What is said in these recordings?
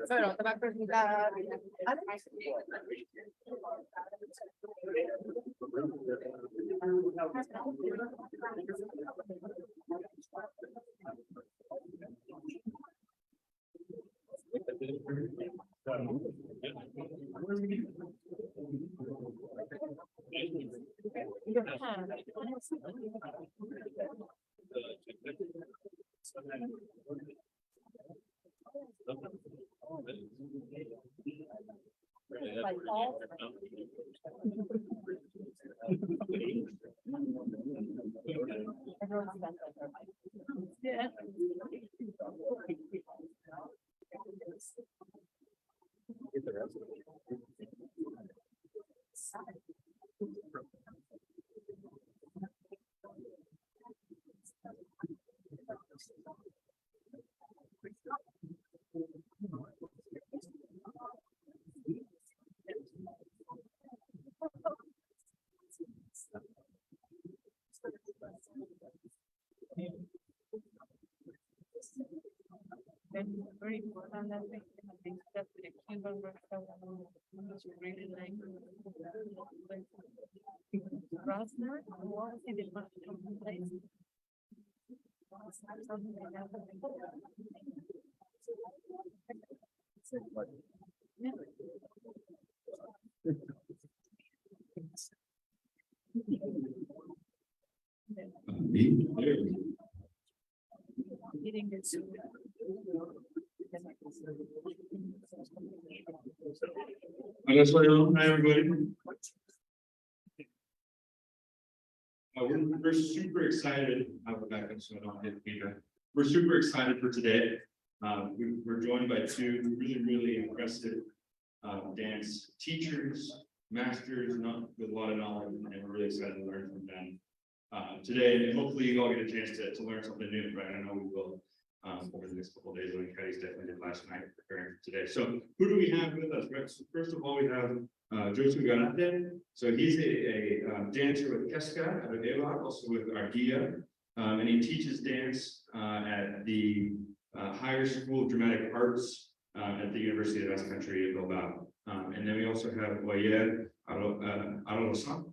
Bueno, te va a presentar. Very important, I think that the Cuban restaurant is really like Rasner, what is the place? Eating the soup. Hi, everybody. We're super excited. I'll go back so I don't hit feedback. We're super excited for today. We're joined by two really impressive dance teachers, masters, with a lot of knowledge, and we're really excited to learn from them today. And hopefully, you all get a chance to learn something new, right? I know we will. Over the next couple of days, Oinkari definitely did last night preparing for today. So who do we have with us? Right? So first of all, we have Josu Garate. So he's a dancer with Keska out of Araolaza, also with Argia, and he teaches dance at the Higher School of Dramatic Arts at the University of Basque Center in Bilbao. And then we also have Oier Araolaza.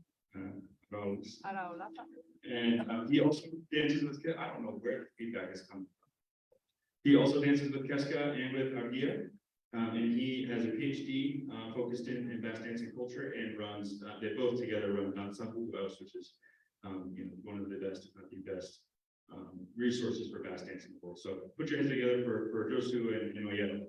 And he also dances with Keska. I don't know where the feedback is coming from. He also dances with Keska and with Argia, and he has a PhD focused in Basque dancing culture and runs. They both together run Ensemble, which is one of the best, if not the best, resources for Basque dancing in the world. So put your hands together for Josu and Oier.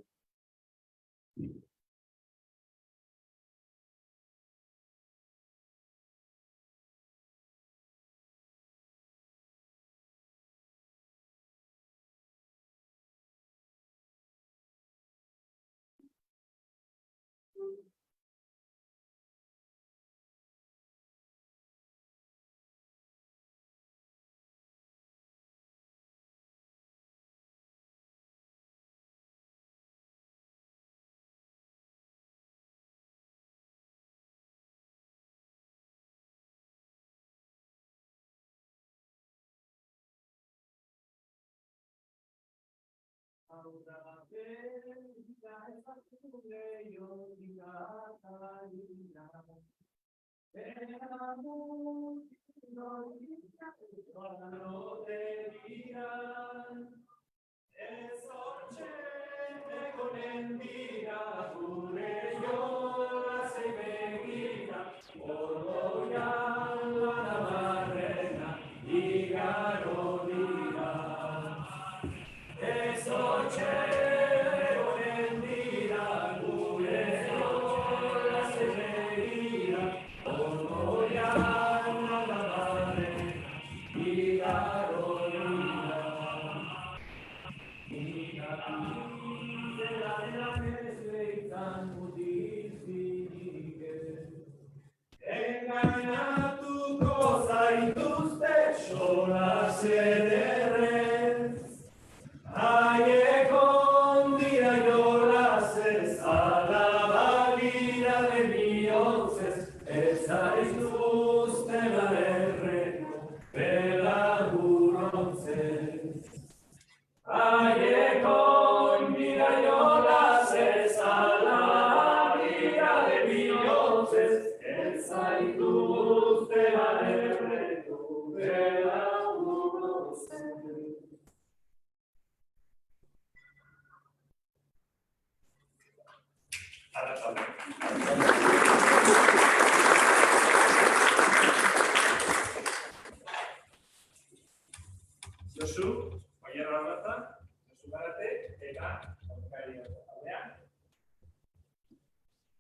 Josu, Oier Araolaza, Josu Garate, eta Oinkari Basque Dancers.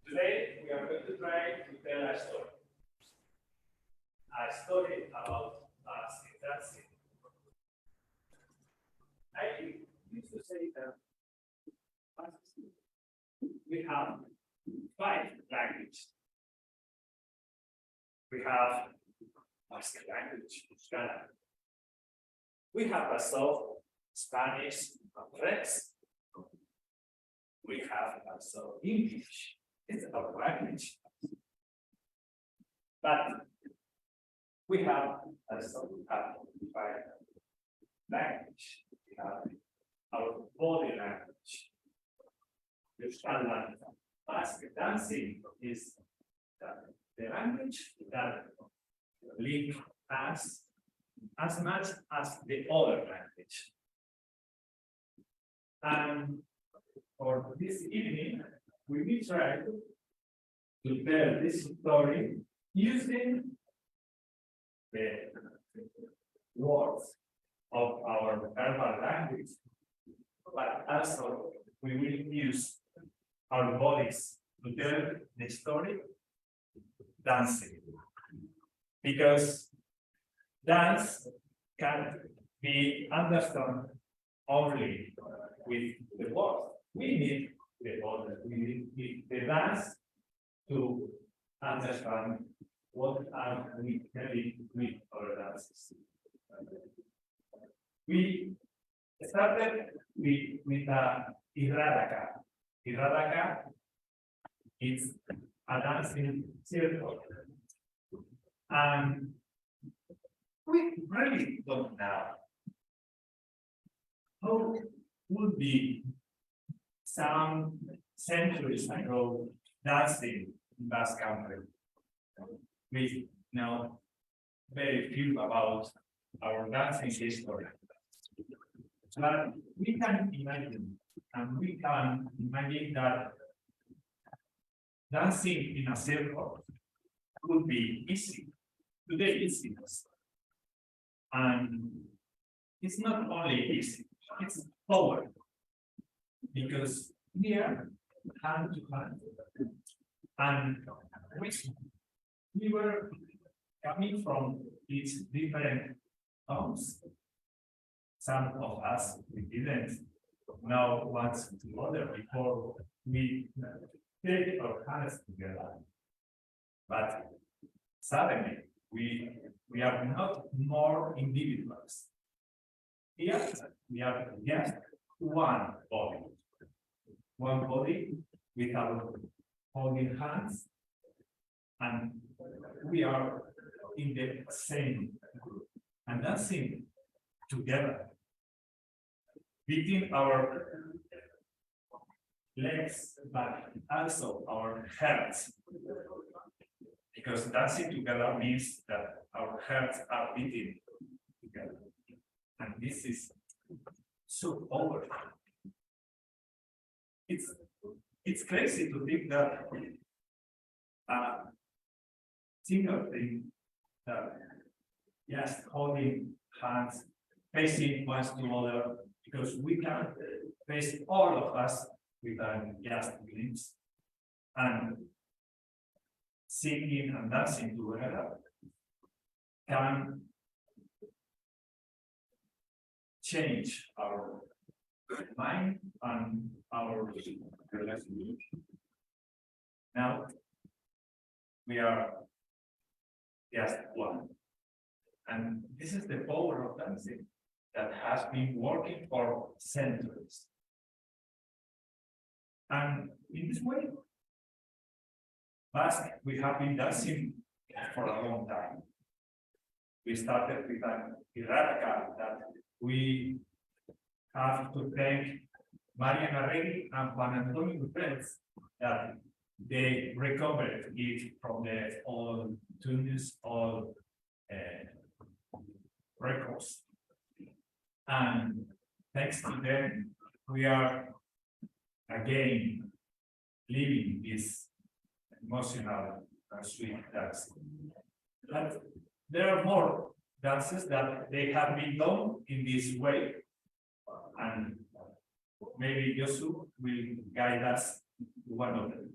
Today we are going to try to tell a story about Basque dancing. I used to say that we have 5 languages. We have Basque language, Euskara. We have also Spanish and French. We have also English. It's our language. But we have also five language. We have our body language. Euskara. Basque dancing is the language that links us as much as the other language. And for this evening, we will try to tell this story using the words of our verbal language, but also we will use our bodies to tell the story dancing. Because dance can be understood only with the words. We need the order. We need the dance to understand what are we telling with our dances. We started with a Iradaka. Iradaka is a dancing circle. And we really don't know how would be some centuries ago dancing in Basque country. We know very few about our dancing history. But we can imagine, and we can imagine that dancing in a circle would be easy. Today it's easy. And it's not only easy, it's power. Because we are hand to hand. And we were coming from its different homes. Some of us, we didn't know what's to other before we take our hands together. But suddenly, we are not more individuals. Here, we are just one body without holding hands, and we are in the same group and dancing together, beating our legs, but also our hearts, because dancing together means that our hearts are beating together, and this is so powerful. It's crazy to think that single thing that just holding hands, facing one to other, because we can face all of us with just glimpse, and singing and dancing together can change our mind and our relationship. Now we are just one, and this is the power of dancing that has been working for centuries. And in this way, Basque, we have been dancing for a long time. We started with an Iradaka that we have to thank Marian Arregui and Juan Antonio Lupez that they recovered it from the old tunes, old records. And thanks to them, we are again living this emotional and sweet dance. But there are more dances that they have been done in this way. And maybe Josu will guide us to one of them.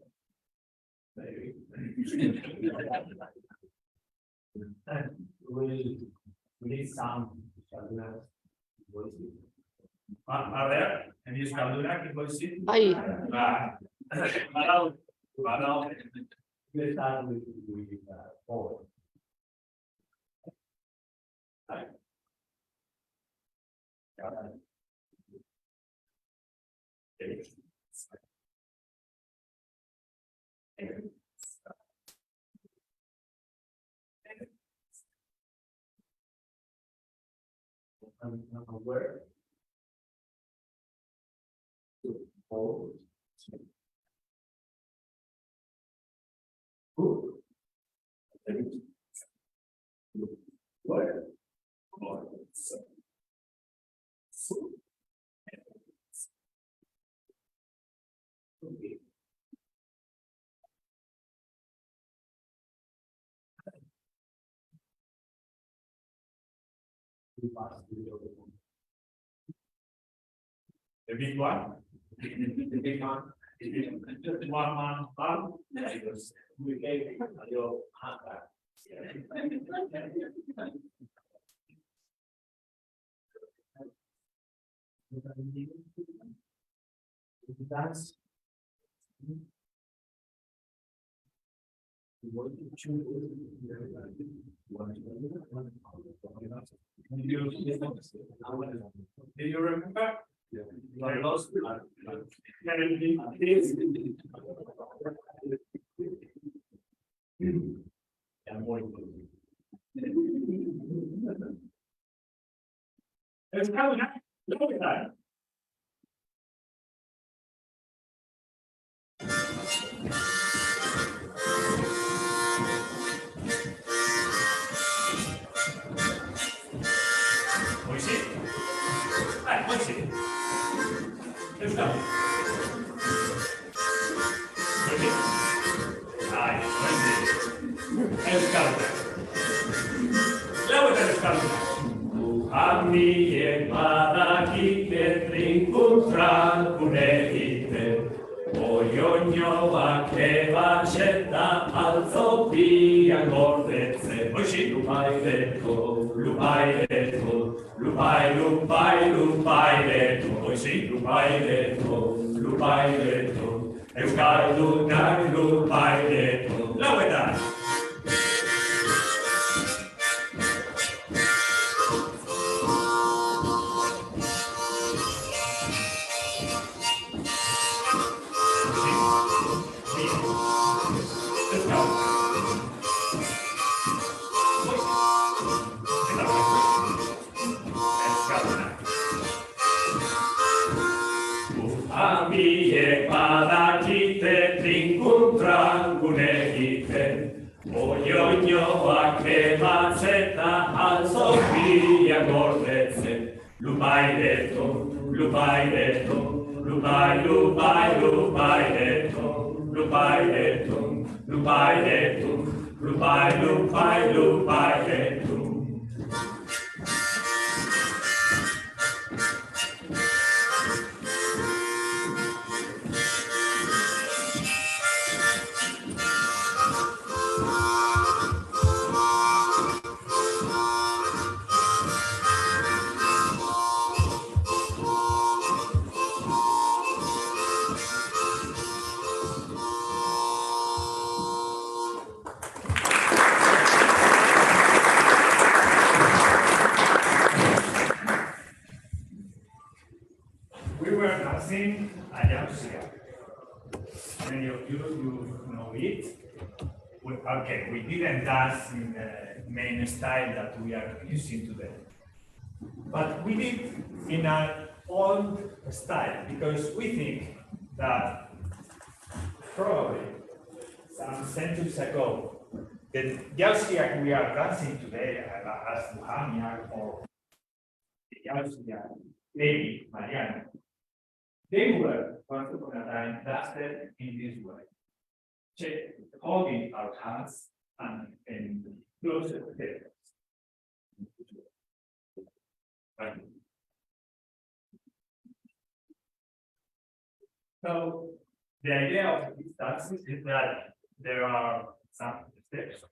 We need some voices. Are there any escalura que voices? Ahí. Va. Parado. Parado. We start with four. Where? Four. Who? Where? The big one. The big one. Just one man band. We gave your hand back. Dance. Do you remember? You are lost. It's coming up. Look at that. Oier. Oier. Let's go. Oier. Ay, Oier. Escalda. Luego te escalda. Amie badakite trinkuntran kunekite. Oioñoak ebatxeta altzopiak gordetzen. Oixi, lupaideko, lupaideko, lupai, lupai, lupaideko. Oixi, lupaideko, lupaideko, euskaldunak lupaideko. Lauetan! Amie badakite trinkuntran kunekite. Oioñoak ematzeta altzopiak gordetzen. Lupaideto, lupaideto, lupai, lupai, lupaideto, lupaideto, lupaideto, lupai, lupai, lupaideto. We were dancing Araolaza. Many of you know it. Okay, we didn't dance in the main style that we are using today. But we did in an old style because we think that probably some centuries ago, the Yaushiak we are dancing today, as Muhammad or the Yaushiak, David, Mariana, they were once upon a time danced in this way, holding our hands and closer together. Right. So the idea of these dances is that there are some steps,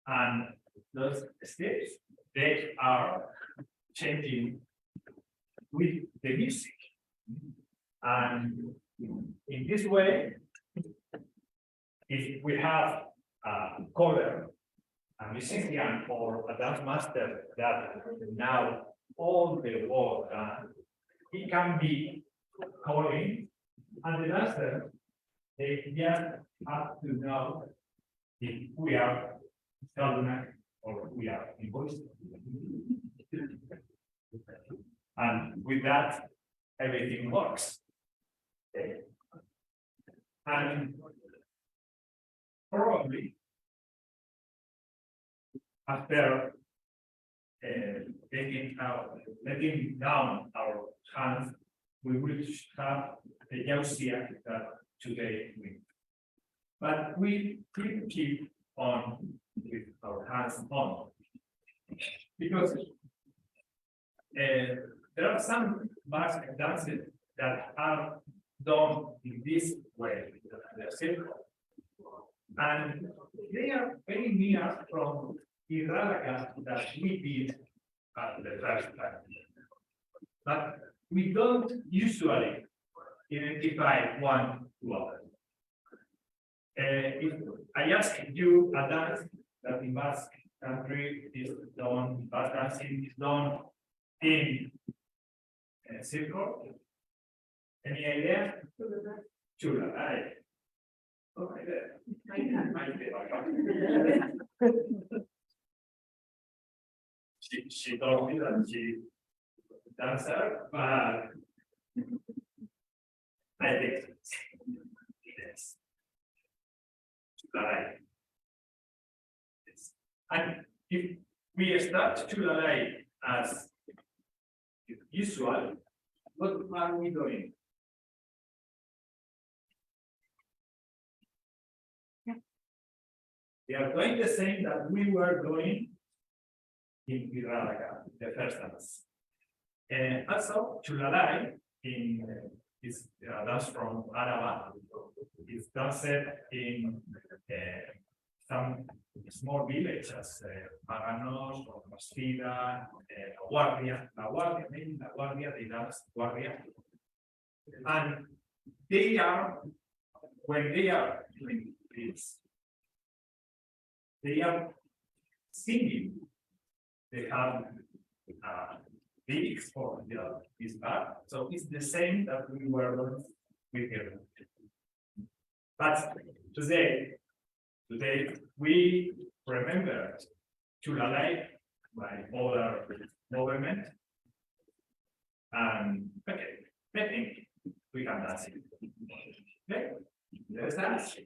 and those steps they are changing with the music, and in this way, if we have a cover, a musician or a dance master that now all the work, it can be calling, and the dancer, they just have to know if we are Salona or we are in voice. And with that, everything works. And probably after letting down our hands, we will have the Josu that today we. But we keep on with our hands on, because there are some Basque dances that are done in this way, the circle, and they are very near from Araolaza that we did at the first time. But we don't usually identify one to other. If I ask you a dance that in Basque country is done, Basque dancing is done in a circle, any idea? Chula, okay, she told me that she dancer, but I think yes. Yes. And if we start to lie as usual, what are we doing? We are doing the same that we were doing in Araolaza, the first dance. And also, Chulalai is a dance from Araolaza. It's danced in some small villages, Maganos, or Bastida, La Guardia, maybe La Guardia, they dance Guardia. And they are, when they are doing this, they are singing. They have lyrics for this part, so it's the same that we were learning with here. But today we remember Chulalai by other movement, and okay, I think we can dance it. Okay, let's dance.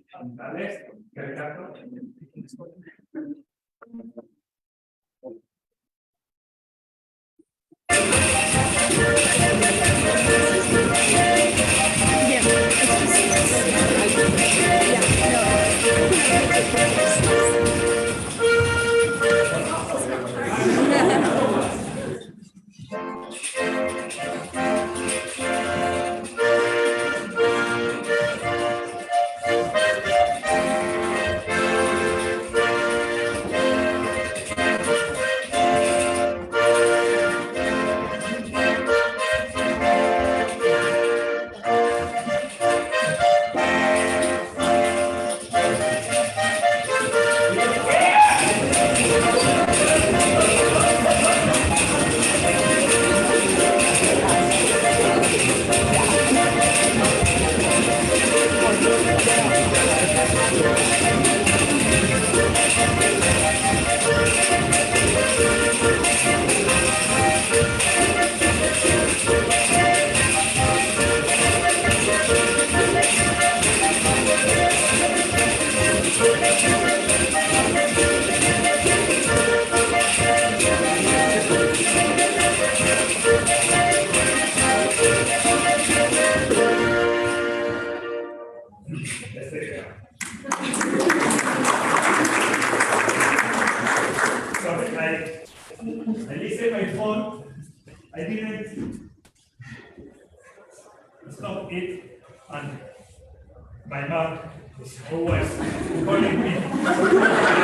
I didn't stop it, and my mom is always calling me.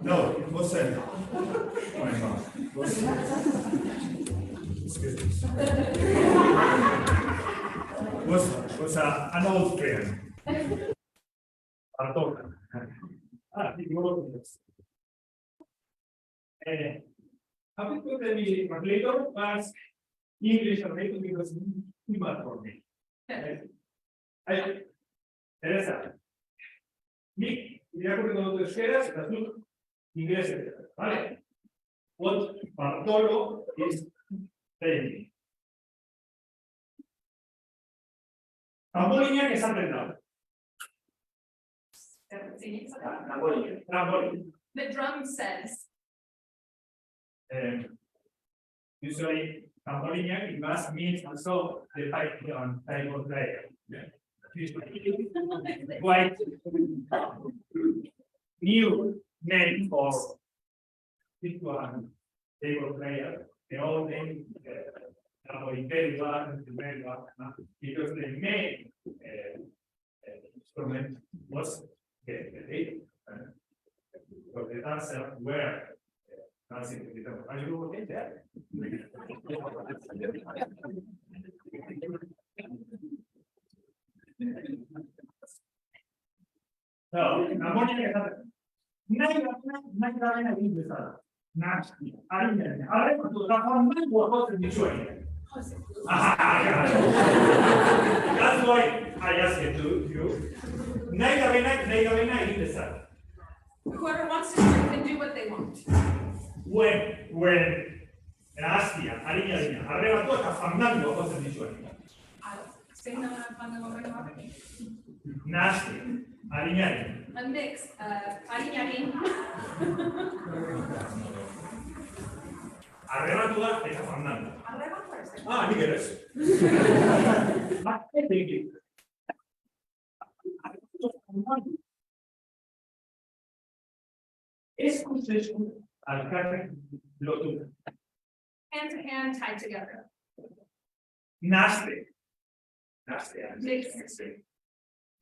No, it wasn't my mom. It was, excuse me. Was an old friend. Artola. Have you put any translator? Ask English translator because it's too much for me. Teresa. Nick, ya cuando tú esperas, las tú inglés, ¿vale? What Bartolo is saying. Trampolina que está aprendiendo. Trampolina. The drum says. Usually, trampolina in Basque means also the type of player. Quite new name for this one table player. The old name because the main instrument was the so the dancer were dancing with them. Are you okay there? So, that's why I asked it to you. Whoever wants to can do what they want. When Astia, arriba tú estás andando cosas de sueño. Nasty, Ariñari. A mix of ariñarín. Arriba tú estás andando. Arreba ¿Qué quieres? Es un al carne lo tuvo. hand to hand tied together. Naste. Mix.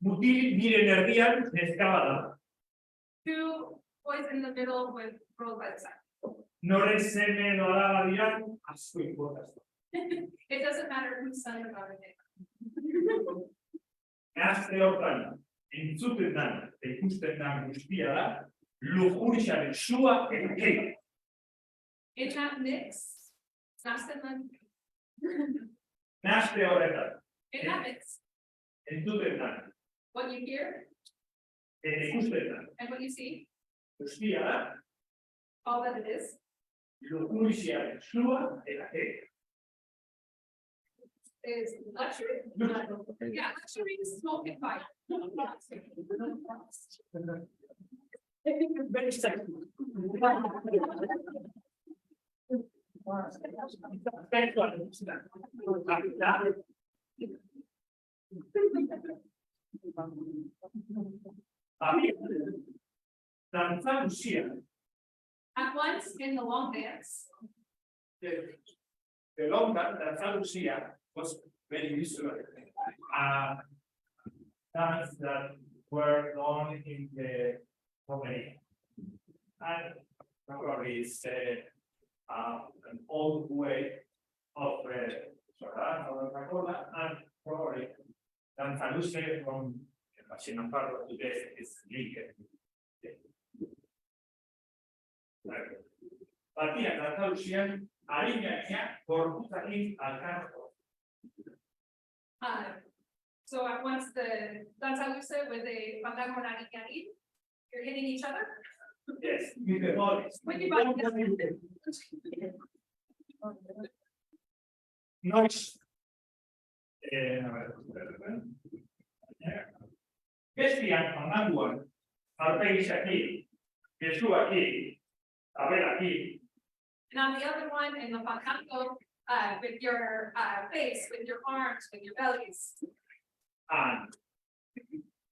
Mutil mire energía excavada. Two boys in the middle with girls by the side. No reseme no alaba dirán a su importancia. It doesn't matter whose son or daughter they Naste ortana. En su tendana, de justendan justiada, lujuria de sua en que. In that mix, Nasteman. Naste oreta. In that mix, En tu tendana, what you hear de justendan and what you see, justiada, all that it is, lujuria de sua en que. is luxury. Yeah, luxury is smoking fire. Very sexy. Danza Lucia, At once in the long dance, the longer Danza Lucia was very visual. Dance that were done in the Romania. And probably it's an old way of and probably Danza Lucia from Machinamparo today is linked. Partía Danza Lucia, Ariña, por Putalín al campo. so at once the danza luce with a fandango nariñarín, you're hitting each other. Yes, with the bodies. When you buy Nois. Cristian Ananguan, Arpeis aquí, Jesús aquí, Abel aquí, And on the other one, in the fandango, with your face, with your arms, with your bellies, and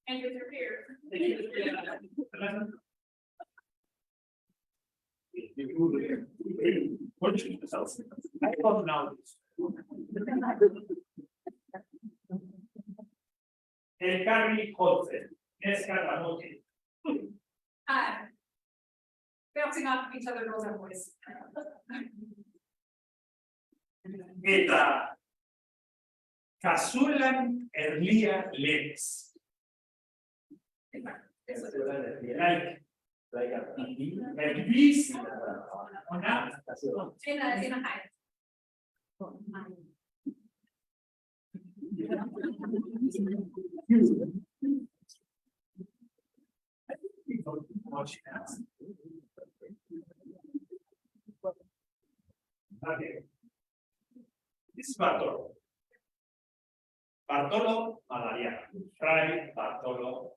and with your ear. I don't know. Oinkari Basque Dancers. Bouncing off of each other, girls and boys. Eta kasulan erlia legs. Like this on that. In a high. Okay. This is Bartolo. Bartolo Malaria. Fray Bartolo.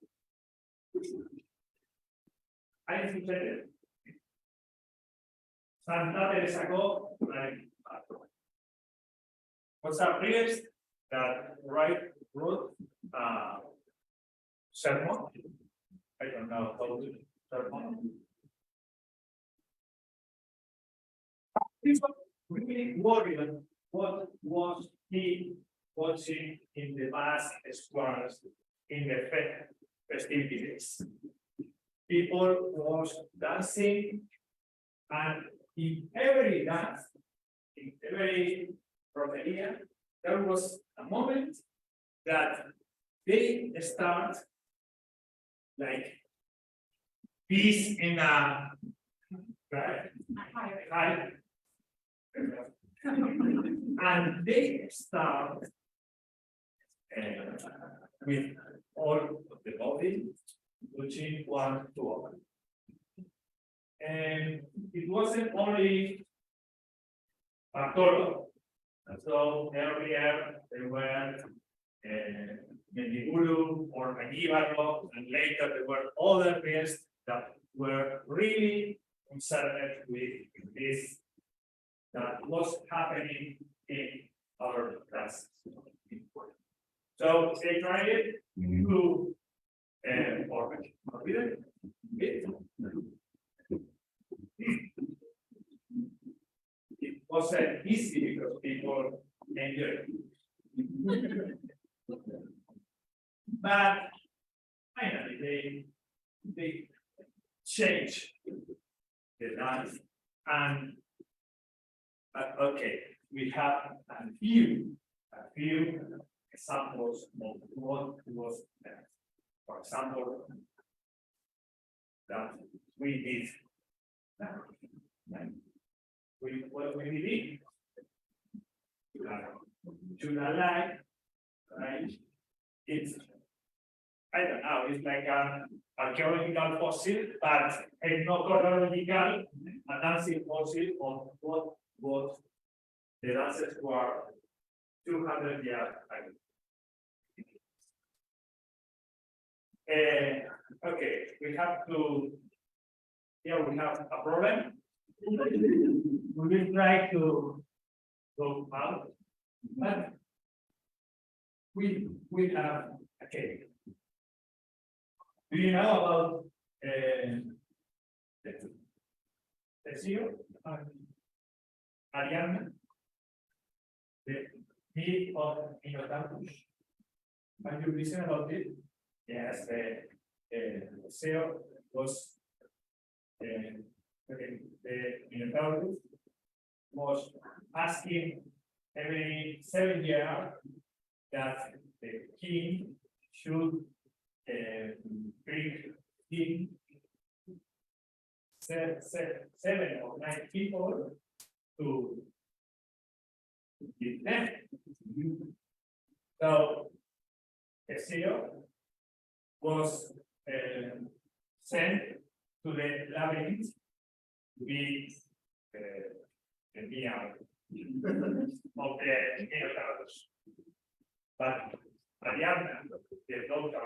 Hay sucede. Santa Teresako, Fray Bartolo. What's our priest that wrote sermon? I don't know how to sermon. This was really worried what was he watching in the Basque squares in the festivities. People was dancing, and in every dance, in every romería, there was a moment that they start like peace in a high. And they start with all of the body touching one to other. And it wasn't only Bartolo. So earlier there were Mendigulu or Magibaro, and later there were other priests that were really concerned with this that was happening in our classes. So they tried to it wasn't easy because people enjoyed it. But finally they changed the dance, and okay, we have a few examples of what was there. For example, that we did. What we did? July, right? It's, I don't know, it's like an archaeological fossil, but ethnochronological, a dancing fossil of what was the dancers were 200 years ago. Okay, we have to, here we have a problem. We will try to go out, but we have a cake. Do you know about the CEO? Ariane, the myth of Minotaurus. Have you listened about it? Yes, the CEO was the Minotaurus was asking every 7 years that the king should bring him 7 or 9 people to give them. So the CEO was sent to the labyrinth to be the near of the Minotaurus. But Ariadna, the daughter of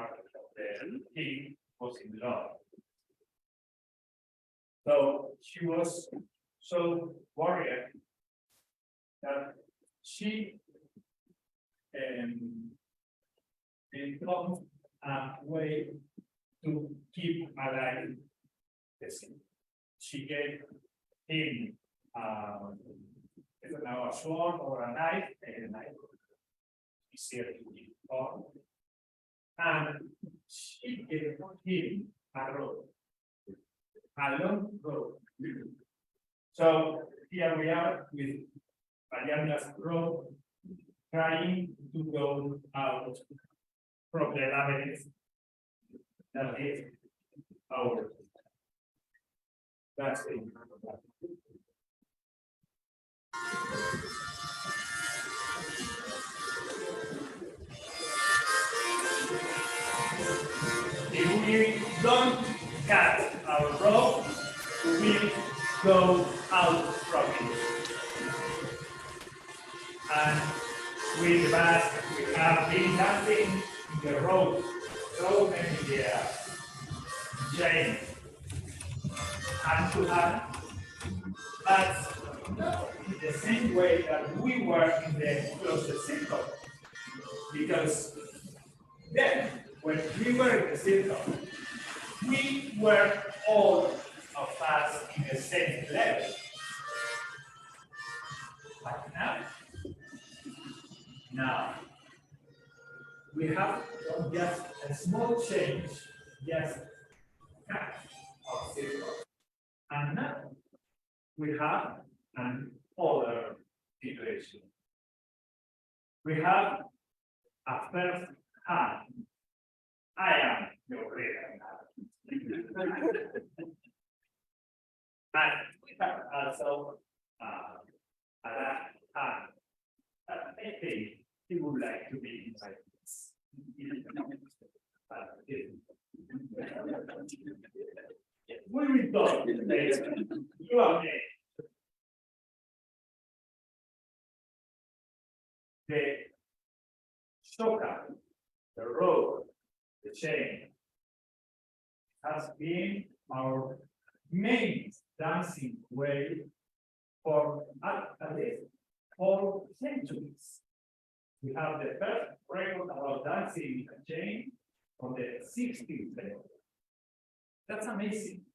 the king, was in love. So she was so worried that she became a way to keep alive the sea. She gave him now a sword or a knife, and a knife is here to be on. And she gave him a rope, a long rope. So here we are with Mariana's rope, trying to go out from the labyrinth that is our. That's it. If we don't cut our rope, we go out from it. And with the Basque, we have been dancing in the rope so many years. Chain hand to hand, but not in the same way that we were in the closest circle. Because then, when we were in the circle, we were all of us in the same level. But now, we have just a small change, just cut of circle. And now we have another situation. We have a first hand. I am your leader now. And we have also a last hand. I think he would like to be inside this. We will talk later. You are me. The shoka, the rope, the chain has been our main dancing way for at least 4 centuries. We have the first record about dancing a chain from the 16th century. That's amazing.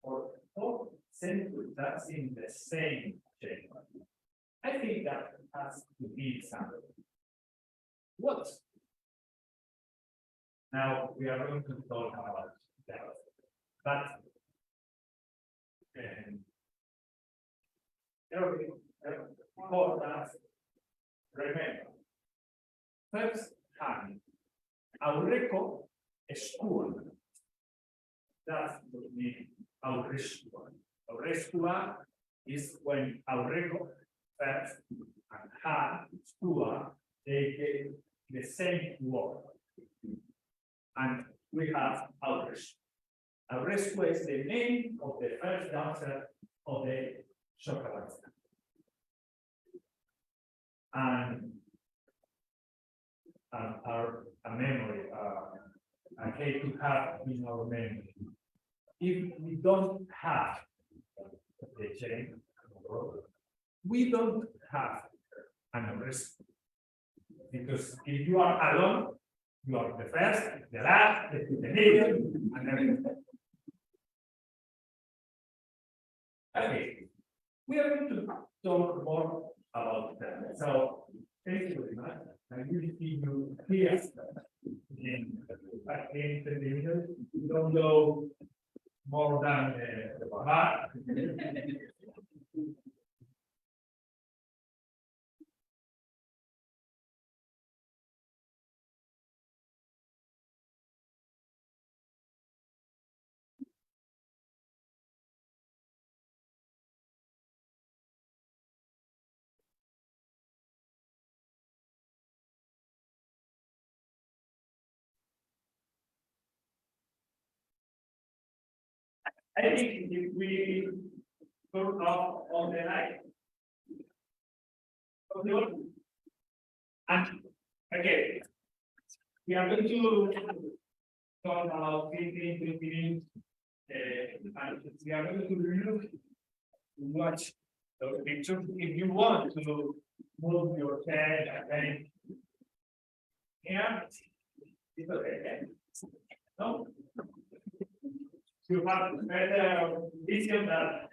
For 4 centuries, dancing the same chain. I think that has to be something. What? Now we are going to talk about that. But before that, remember, first hand, Aurreco school. That's the meaning. Aurrescua. Aurrescua is when Aurreco first and hand, Stua, they get the same word. And we have Aurrescua. Aurrescua is the name of the first dancer of the chocolate. And our memory, okay, to have in our memory. If we don't have the chain, we don't have an arrest. Because if you are alone, you are the first, the last, the middle, and everything. Okay, we are going to talk more about that. So, thank you very much. I will see you here in the middle. You don't go more than the bar. I think if we turn off all the light. And again, we are going to talk about 15, 20 minutes. And we are going to watch the picture. If you want to move your head again, here, it's okay. No? You have better vision that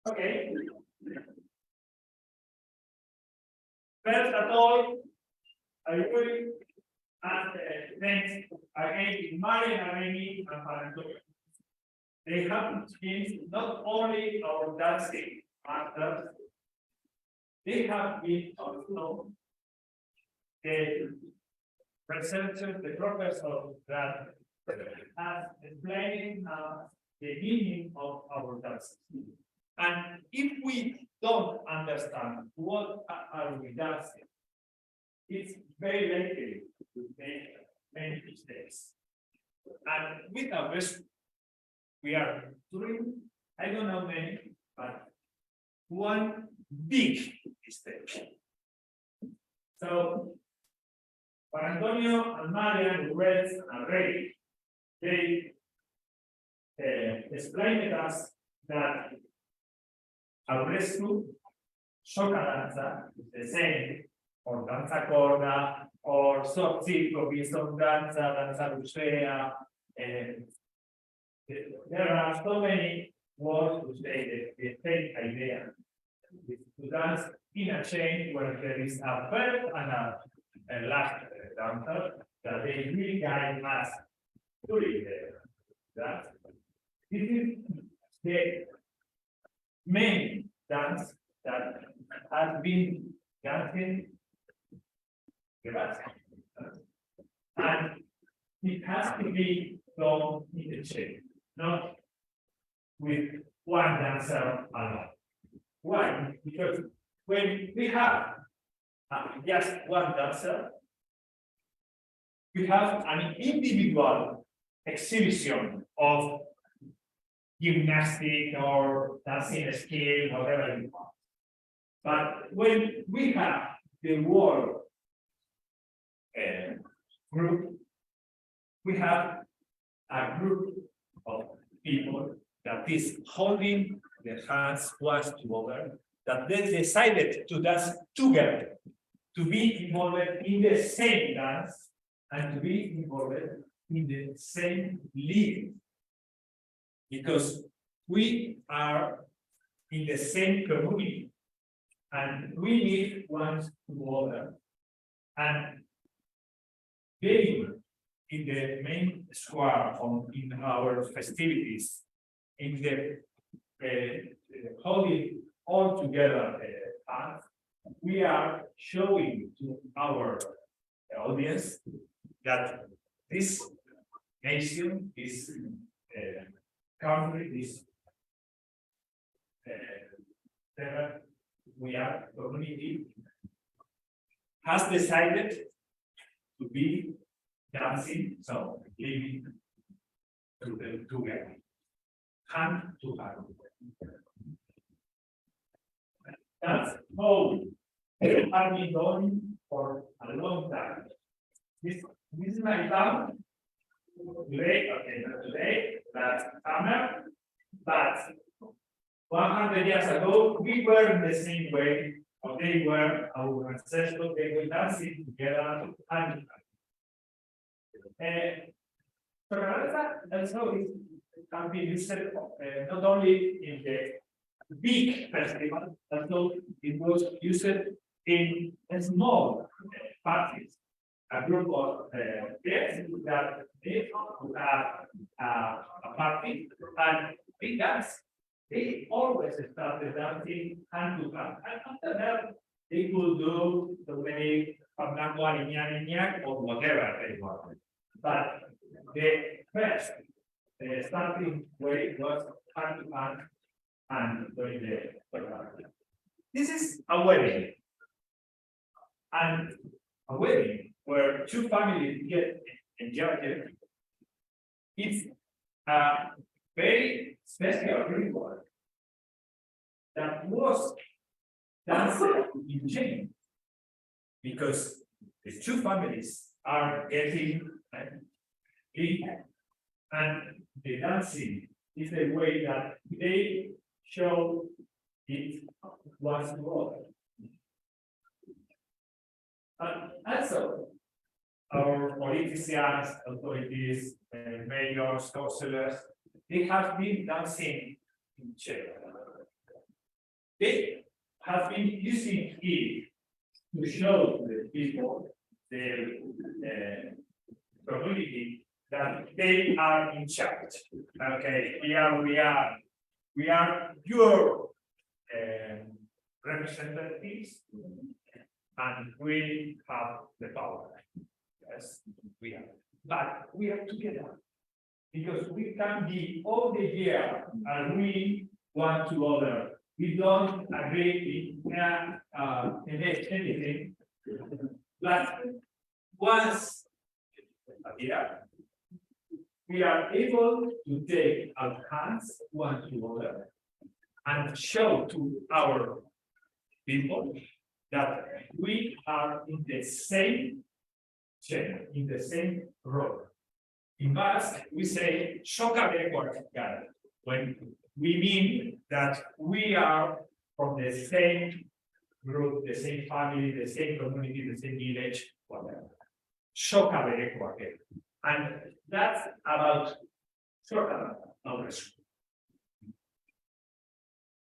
Okay. First of all, I will ask thanks again to Mari and Remy and Antonio. They have changed not only our dancing masters, they have been also the researchers, the professors that has explained the meaning of our dances. And if we don't understand what are we dancing, it's very likely to make many mistakes. And with our best, we are doing, I don't know many, but one big mistake. So, for Antonio and Marian, Reds and Ray, they explained to us that our rescue, soca danza, is the same, or danza corda, or soft circo, bison danza, danza lucea. There are so many words to say the same idea. To dance in a chain where there is a first and a last dancer that they really guide us during the dance. This is the main dance that has been dancing the Basque. And it has to be done in the chain, not with one dancer alone. Why? Because when we have just one dancer, we have an individual exhibition of gymnastic or dancing skill, whatever you want. But when we have the whole group, we have a group of people that is holding their hands one to other, that they decided to dance together, to be involved in the same dance, and to be involved in the same league. Because we are in the same community, and we need one to other. And being in the main square in our festivities, in the holding all together path, we are showing to our audience that this nation, this country, this we are community, has decided to be dancing, so living together, hand to hand. That's how it has been done for a long time. This is my town. Today, okay, not today, last summer, but 100 years ago, we were in the same way, or they were our ancestors, they were dancing together hand in hand. Araolaza also can be used not only in the big festival, also it was used in small parties. A group of guests that they have a party and they dance. They always started dancing hand to hand. And after that, they could do the way Fernando Ariña or whatever they want. But the first starting way was hand to hand and doing the This is a wedding. And a wedding where two families get engaged, it's a very special ritual that was danced in chain, because the two families are getting in, and the dancing is the way that they show it was wrong. And also, our politicians, authorities, mayors, councillors, they have been dancing in Czech. They have been using it to show the people, the community, that they are in charge. Okay, here we are your representatives, and we have the power. Yes, we are. But we are together, because we can be all the year and we want to other. We don't agree in anything, but once a year, we are able to take our hands one to other and show to our people that we are in the same chain, in the same road. In Basque, we say when we mean that we are from the same group, the same family, the same community, the same village, whatever. And that's about knowledge.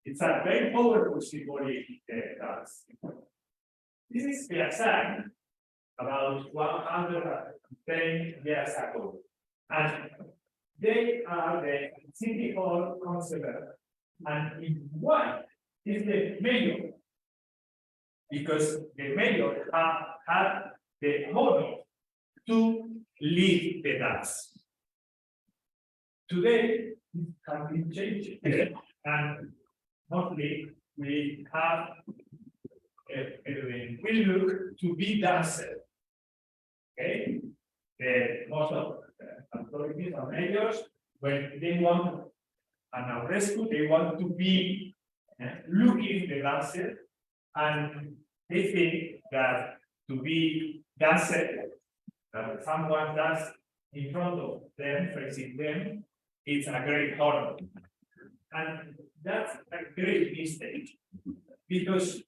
It's a very powerful symbolic dance. This is Piazza about 110 years ago. And they are the city hall councillor. And in white is the mayor. Because the mayor had the honor to lead the dance. Today, it has been changed. And mostly we have we look to be dancer. Okay, most of authorities and mayors, when they want an rescue, they want to be looking the dancer, and they think that to be dancer, someone dance in front of them, facing them, it's a great honor. And that's a great mistake, because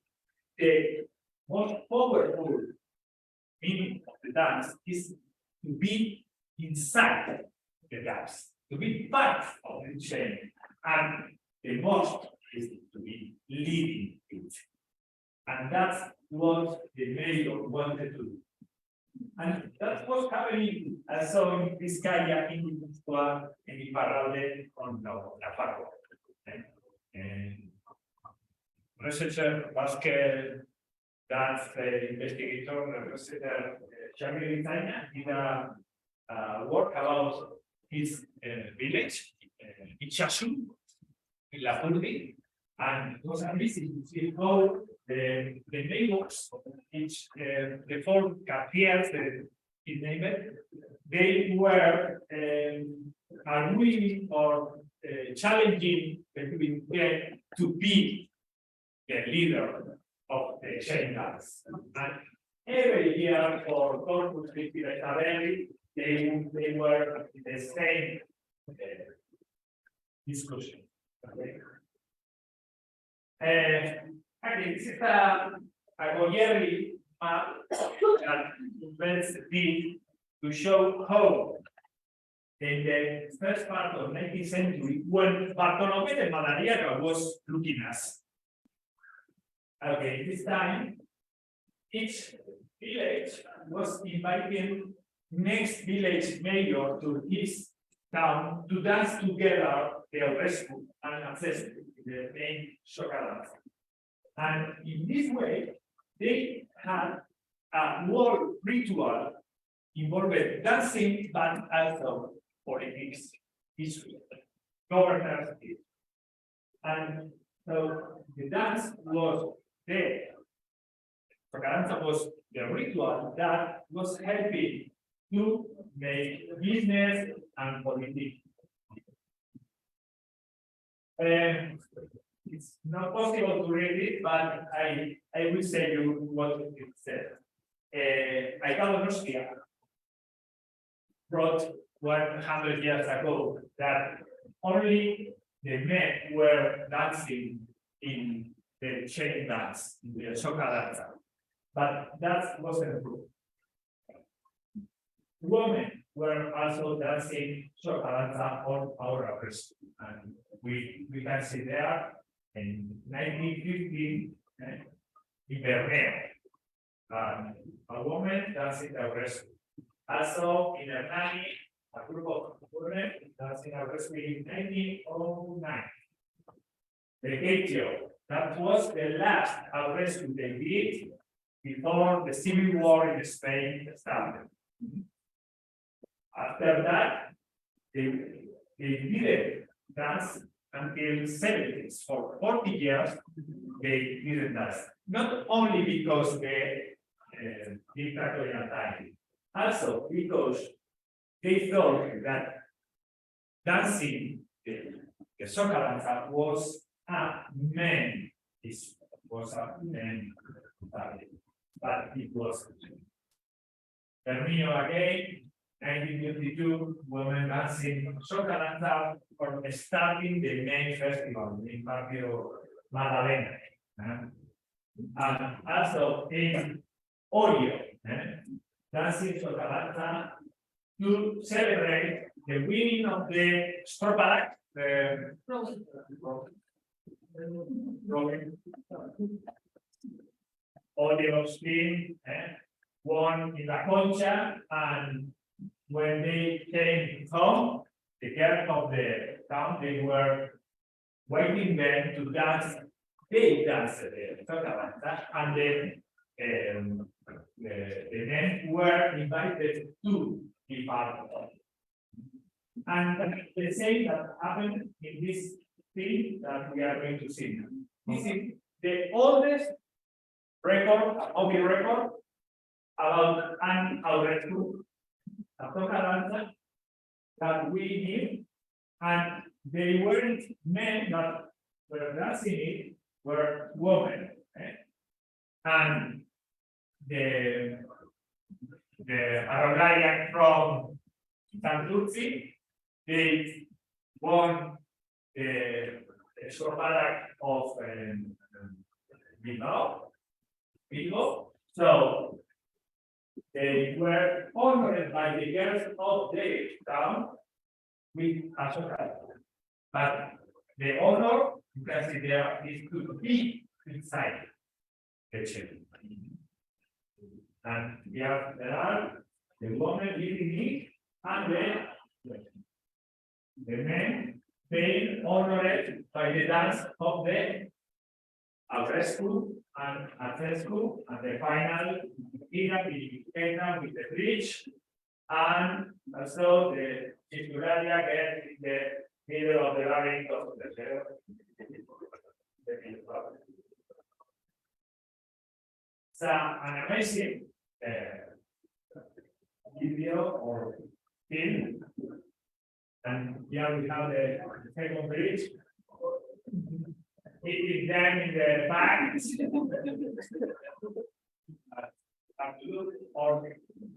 the most powerful meaning of the dance is to be inside the dance, to be part of the chain, and the most is to be leading it. And that's what the mayor wanted to do. And that's what's happening also in Vizcaya, in Gipuzkoa, in Iparralde, on La Paco. Researcher, Basque dance investigator, researcher, Xavier Itaña, did a work about his village, in Josu, in La Purdi, and it was amazing to see how the neighbors of each, the four quartiers, he named it, they were agreeing or challenging between them to be the leader of the chain dance. And every year for Corpus Christi they were in the same discussion. Okay. This is a Oier map that invents the to show how in the first part of 19th century, when Bartolomé de Madariaga was looking at us. Okay, this time, each village was inviting next village mayor to his town to dance together the rescue and access the main soca dance. And in this way, they had a world ritual involved dancing, but also politics, history, governance. And so the dance was there. Soca was the ritual that was helping to make business and politics. It's not possible to read it, but I will say you what it says. Austria wrote 100 years ago that only the men were dancing in the chain dance, in the soca dance. But that wasn't true. Women were also dancing soca dance on our arrest. And we can see there in 1950 in Berlin, a woman dancing arrest. Also in Hernani, a group of women dancing arrest in 1909. The Getio, that was the last arrest they did before the civil war in Spain started. After that, they didn't dance until 70s. For 40 years, they didn't dance. Not only because the dictatorial time, also because they thought that dancing the soca danza was a man. This was a man, but it wasn't. Termino again. 1952, women dancing soca danza for starting the main festival in Patio Madalena. And also in Oier, dancing soca danza to celebrate the winning of the Stropadak, the Oier team won in La Concha, and when they came home, the girls of the town, they were waiting them to dance. They danced the soca danza, and then the men were invited to be part of it. And the same that happened in this thing that we are going to see now. This is the oldest record, audio record, about an Aurelio. A soca danza that we did, and they weren't men that were dancing it, were women. And the Araolaza from Santurci, they won the Stropadak of Bilbao. So they were honored by the girls of the town with a soca. But the honor, you can see there, is to be inside the chain. And there are the women leading it, and the men being honored by the dance of the Alfresco and Alfresco, and the final Ina with the bridge, and also the Titularia gets in the middle of the labyrinth of the shell. It's an amazing video or film, and here we have the second bridge. It is them in the back. Or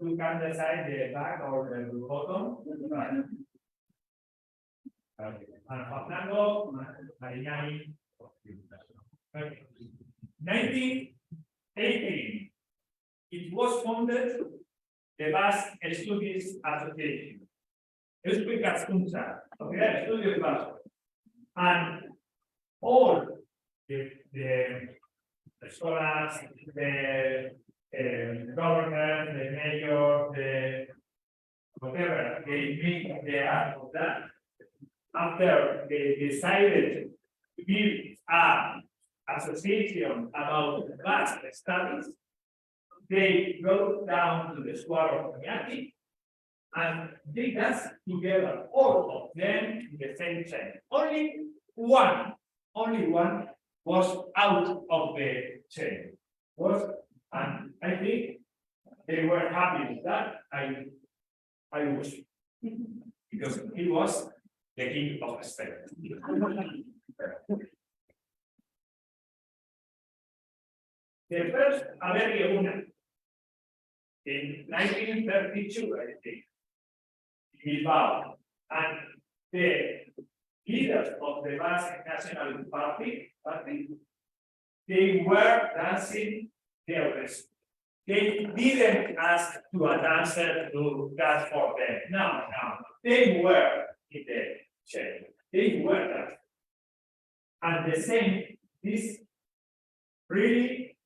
you can decide the back or the bottom. And Fernando Marignani. 1918, it was founded the Basque Studies Association. Okay, Studios Basque. And all the scholars, the governor, the mayor, the whatever, they meet the art of that. After they decided to build an association about Basque studies, they go down to the square of Oñati, and they dance together, all of them in the same chain. Only one was out of the chain. And I think they were happy with that. I wish, because he was the king of Spain. The first, a ver, in 1932, I think, in Bilbao, and the leaders of the Basque National Party, they were dancing the Aurrescu. They didn't ask to a dancer to dance for them. No, they were in the chair. They were dancing. And the same, this really,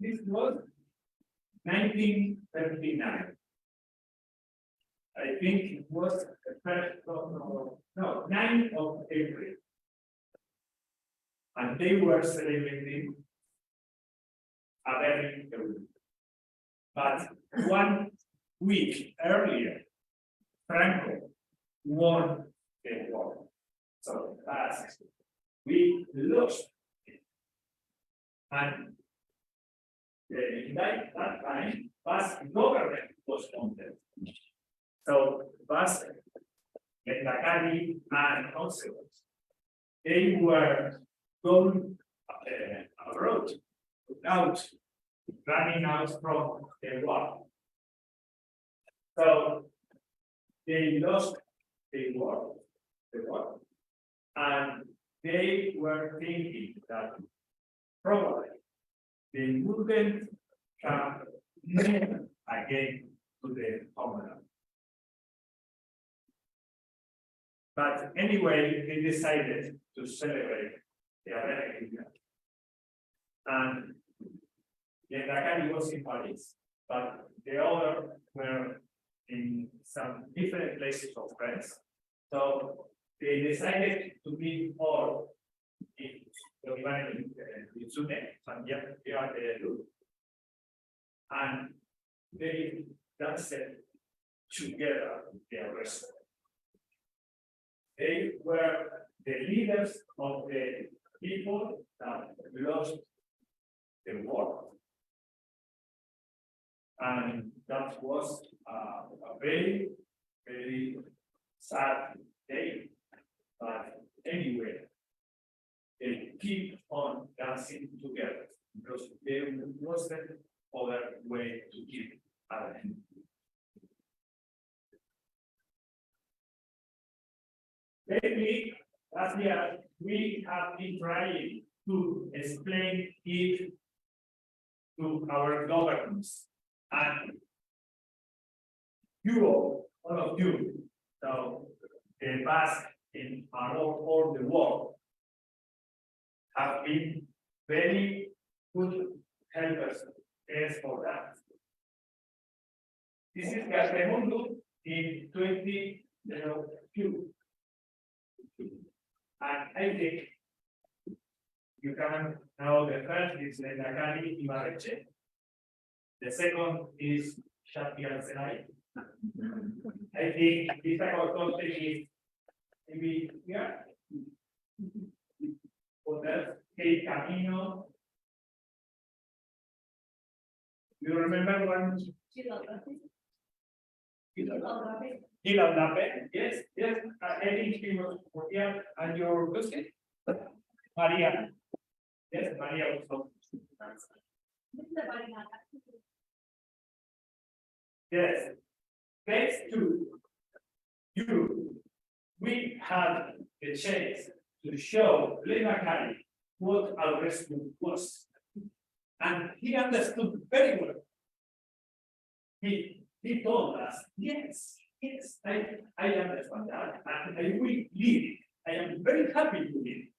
this was 1939. I think it was the first of, no, 9th of April. And they were celebrating a very good. But 1 week earlier, Franco won the war. So that's we lost it. And in that time, Basque government was founded. So Basque, Oinkari and councillors, they were going abroad without running out from the war. So they lost the war, and they were thinking that probably they wouldn't come again to the homeland. But anyway, they decided to celebrate the American Year. And the Oinkari was in Paris, but the other were in some different places of France. So they decided to meet all in Sune, and they danced together the rest. They were the leaders of the people that lost the war. And that was a very, very sad day. But anyway, they keep on dancing together because there wasn't other way to keep at it. Lately, last year, we have been trying to explain it to our governments. And you all of you, so the Basque in all the world, have been very good helpers as for that. This is Garate in 2002. And I think you can know the first is Oinkari Basque. The second is Shakti Senai. I think this type of content is maybe here. Others, El Camino. You remember one? Yes, I think she was here, and your biscuit? Maria. Yes, Maria also. Yes, thanks to you, we had the chance to show Oinkari what Aurrescu was. And he understood very well. He told us, yes, I understand that, and I will lead it. I am very happy to lead it.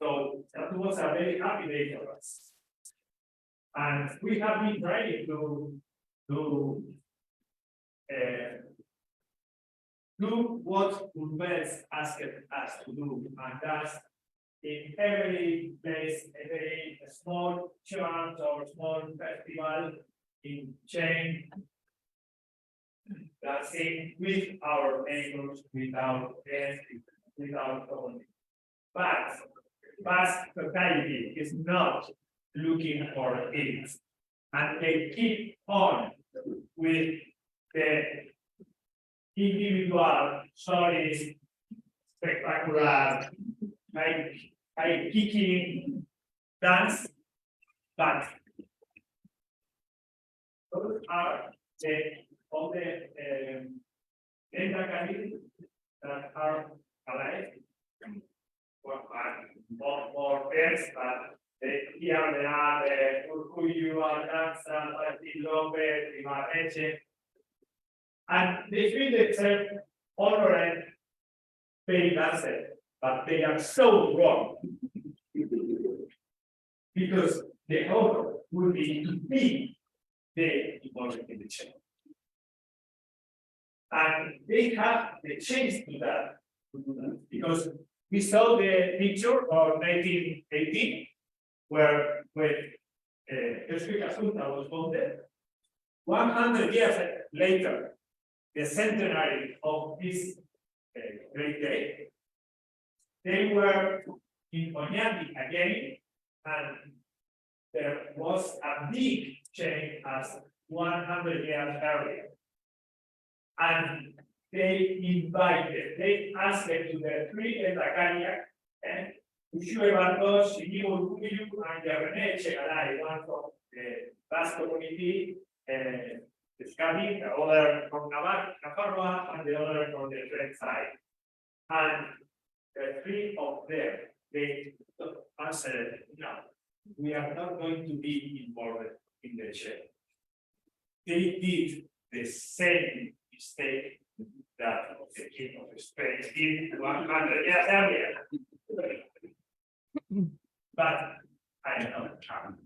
So that was a very happy day for us. And we have been trying to do what Urbes asked us to do, and that's in every place, every small church or small festival in chain, dancing with our neighbors, without guests, without only. But Basque society is not looking for it, and they keep on with the individual stories, spectacular, like kicking dance, but those are all the Oinkari that are alive. Or else, but here they are the Urcuyu, Araolaza, Lope, Imareche, and they feel themselves honored, very dancers, but they are so wrong. Because the honor would be to be the involvement in the chain. And they have the chance to that, because we saw the picture of 1918, where when Josu was founded. 100 years later, the centenary of this great day, they were in Oinkari again, and there was a big change as 100 years earlier. And they asked them to the three Oinkari, and Josu Bartos, Sigmund Urcuyu, and Garate, one from the Basque community, Euskadi, the other from Navarro, and the other from the French side. And the three of them, they answered, no, we are not going to be involved in the chain. They did the same mistake that the king of Spain did 100 years earlier. But I am not trying.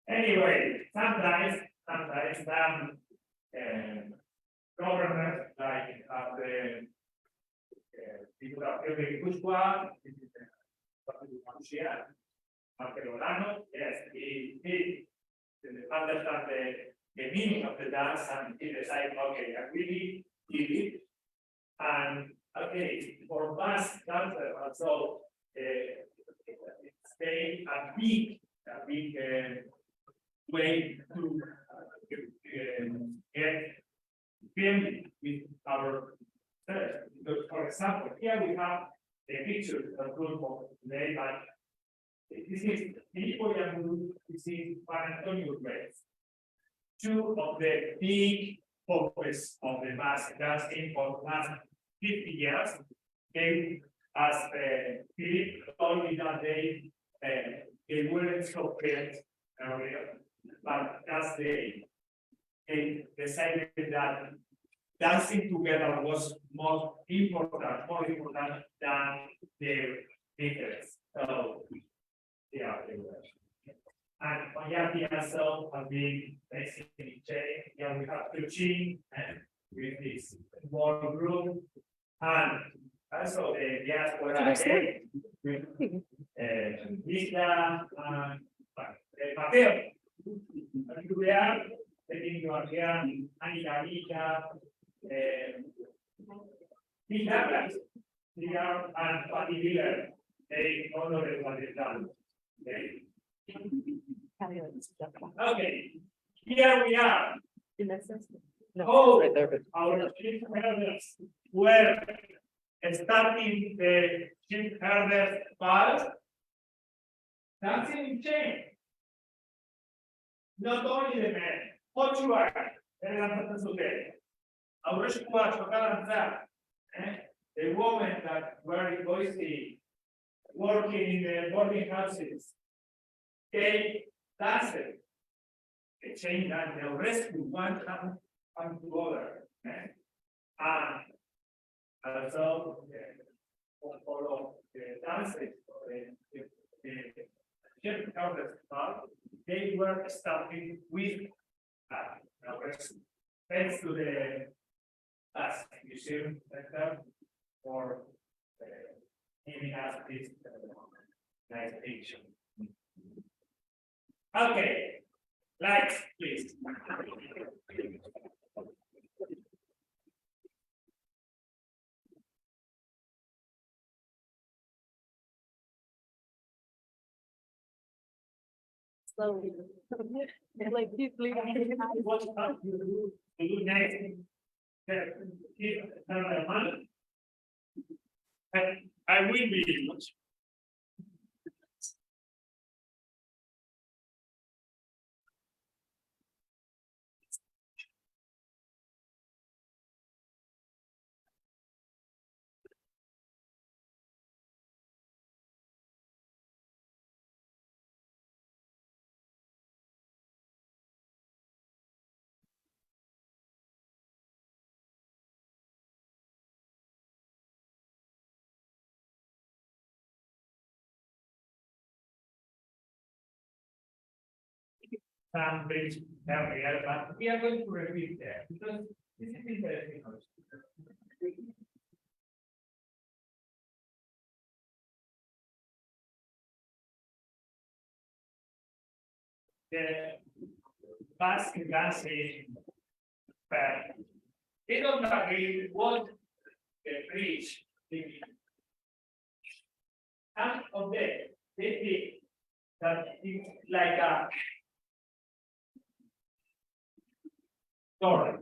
Anyway, sometimes some governments like the Diputación de Guipúzcoa, yes, he understand the meaning of the dance, and he decided, okay, I really did it. And okay, for Basque dancers also, it's a big way to get family with our church. Because, for example, here we have a picture of group of today, but this is Filippo Yamuru, this is Juan Antonio Grace. Two of the big focus of the Basque dancing for the last 50 years came as Philip told me that they weren't so great earlier, but as they decided that dancing together was more important than their interests. So yeah, they were. And Oier also have been basically changed. Yeah, we have Tuchin and with this small group, and also the diaspora with Isla and Mateo. And we are taking your care, Anita, Douglas, and Patty Miller. They honor what they've done. Okay, here we are. Oh, our chief herders were starting the chief herders bars. Dancing in chain. Not only the men, what you are, the women that were in Boise, working in the boarding houses, they danced. They changed and they rescue one and to other. And also all of the dances, they were starting with thanks to the Basque Museum Center for giving us this nice picture. Okay, lights, please. slowly. Like keep leaving. What about you do next? I will be. Some bridge area, but we are going to repeat there because this is interesting. The Basque dancing fair, they don't agree what the bridge thinking. Some of them, they think that it's like a story.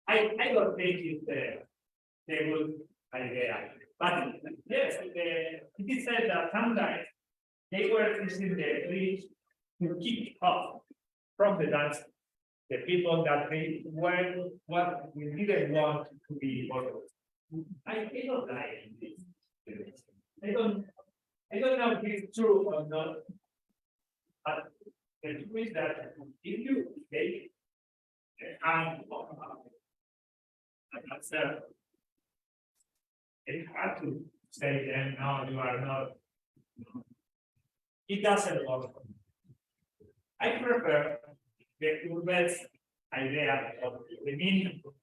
I don't think it's a good idea, but yes, it is said that sometimes they were using the bridge to keep up from the dance, the people that they were what we didn't want to be involved. I don't like this. I don't know if it's true or not. But the truth is that if you take the hand of it's hard to say them, no, you are not. It doesn't work. I prefer the Urbe's idea of the meaning of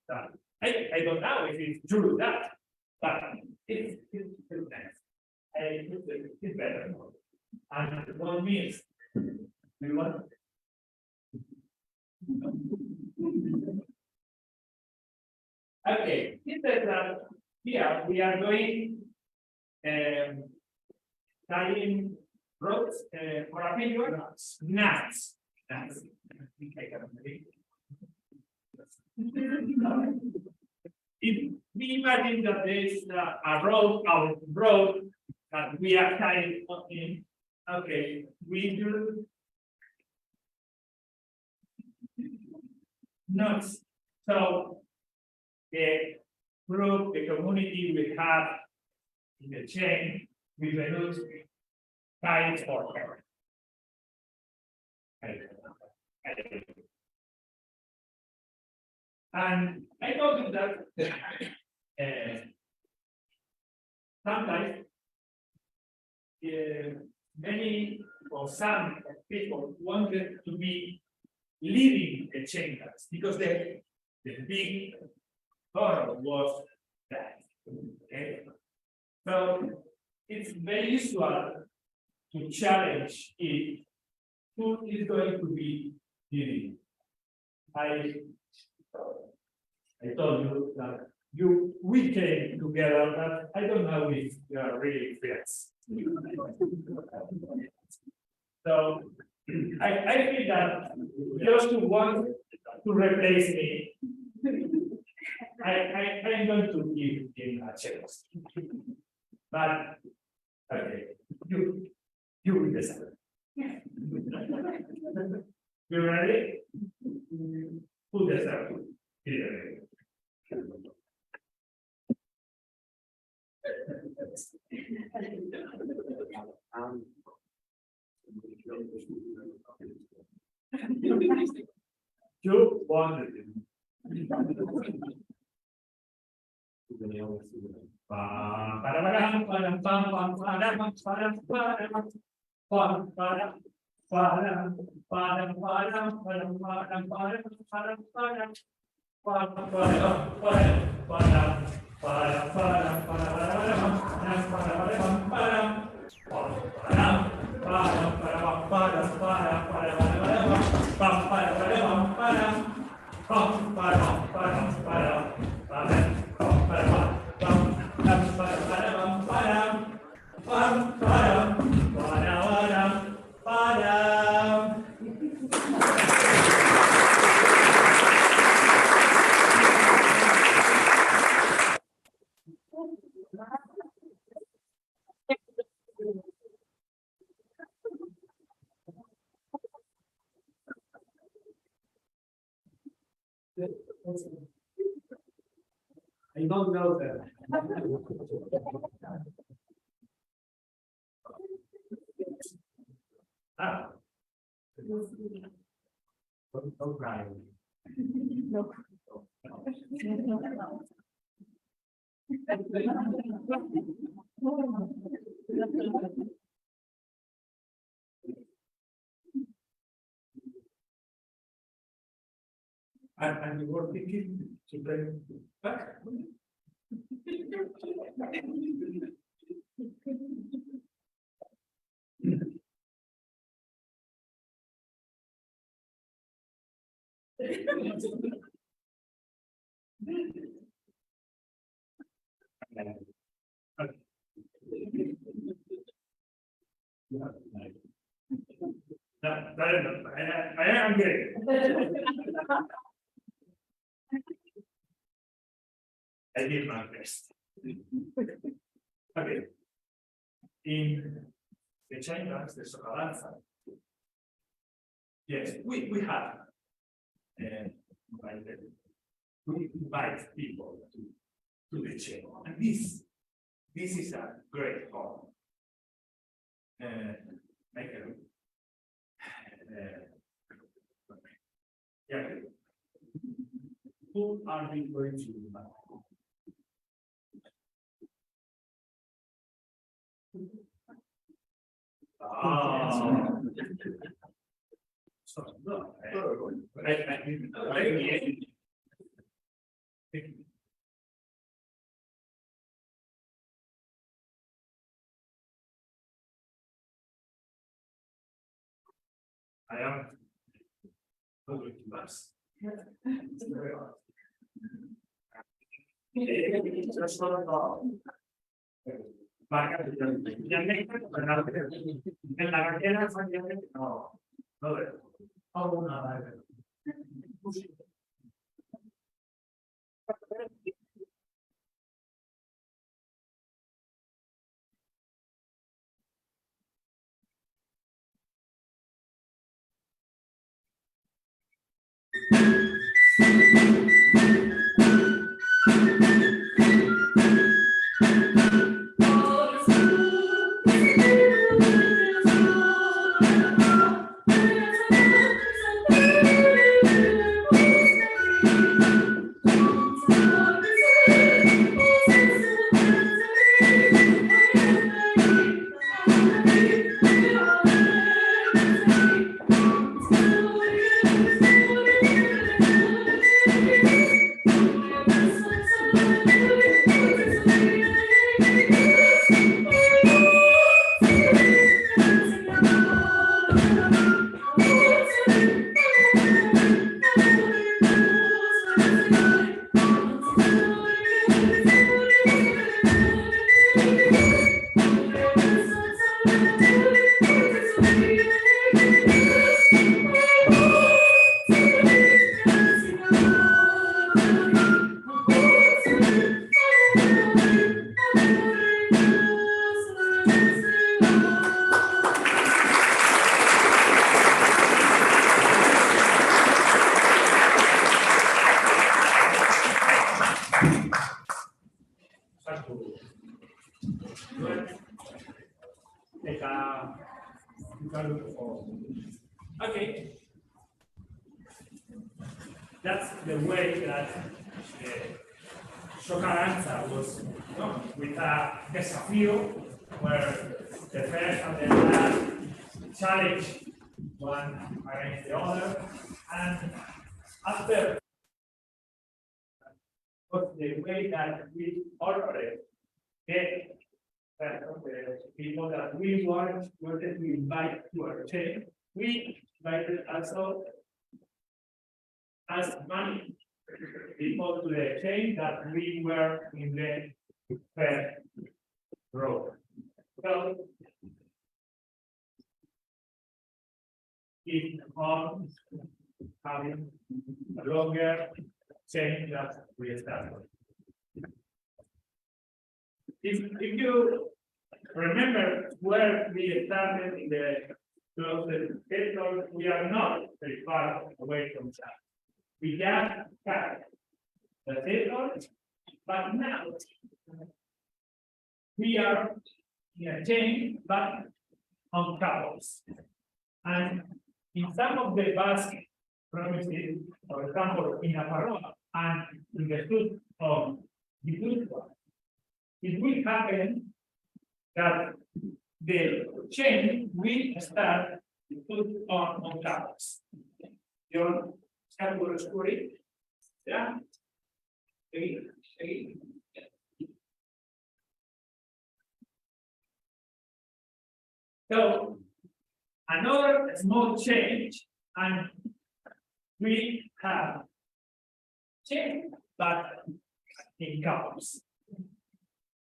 that. I don't know if it's true that, but it's nice. It's better. And what means we want. Okay, it says that here we are going tying ropes for a period. Nuts. If we imagine that there is a rope that we are tying in, okay, we do nuts. So the group, the community we have in the chain, we will tie it for her. And I told you that sometimes many or some people wanted to be leading the chain dance because the big horror was that. Okay, so it's very usual to challenge it. Who is going to be leading? I told you that we came together, but I don't know if you are really friends. So I feel that just to want to replace me, I'm going to give him a chance. But okay, you will decide. You ready? Who deserves it? You wanted it. Para I don't know that. Ah. Don't cry. No. And you were thinking to bring back? I am great. I did my best. Okay. In the chambers, the Araolaza. Yes, we have. Invited. We invite people to the chamber, and this is a great hall. Make a look. Yeah. Who are we going to invite? So, no, I am going to Basque. En la cartera no, Okay. That's the way that Shokaranza was, with a desafío where the first and the last challenge one against the other, and after the way that we operate, the people that we wanted to invite to our team, we invited also as many people to the chain that we were in the first row. So keep on having a longer chain that we started. If you remember where we started in the closest sector, we are not very far away from that. We just cut the sector but now we are in a chain, but on couples. And in some of the Basque provinces, for example, in Araolaza and in the south of Gipuzkoa, it will happen that the chain will start to put on couples. Your scapular story, yeah. Seguí. So another small change, and we have change, but in couples.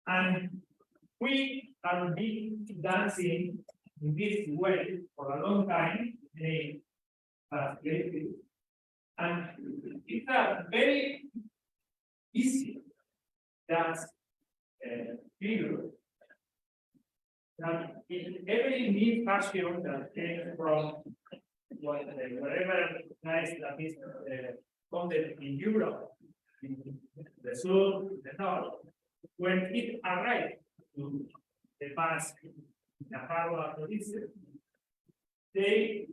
And we have been dancing in this way for a long time, and it's a very easy dance figure that in every new fashion that came from wherever nice that is content in Europe, in the south, the north, when it arrived to the Basque Araolaza province, they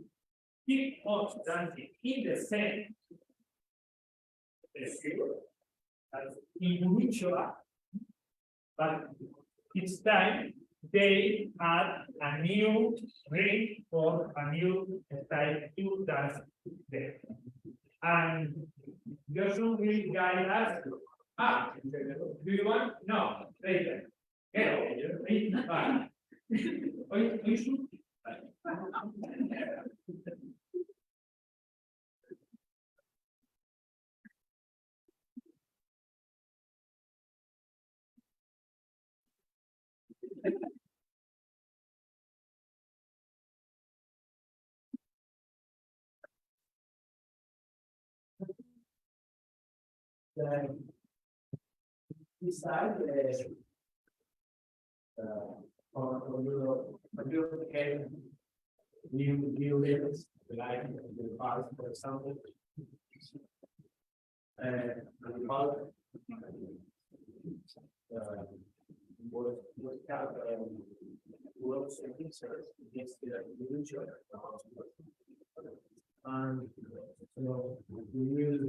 keep on dancing in the same figure as individual, but each time they add a new ring or a new style to dance there. And Josu will guide us. Do you want? No, later. This side, you can new levels, like the bars, for example. And about what kind of works and research against the individual. And so we will.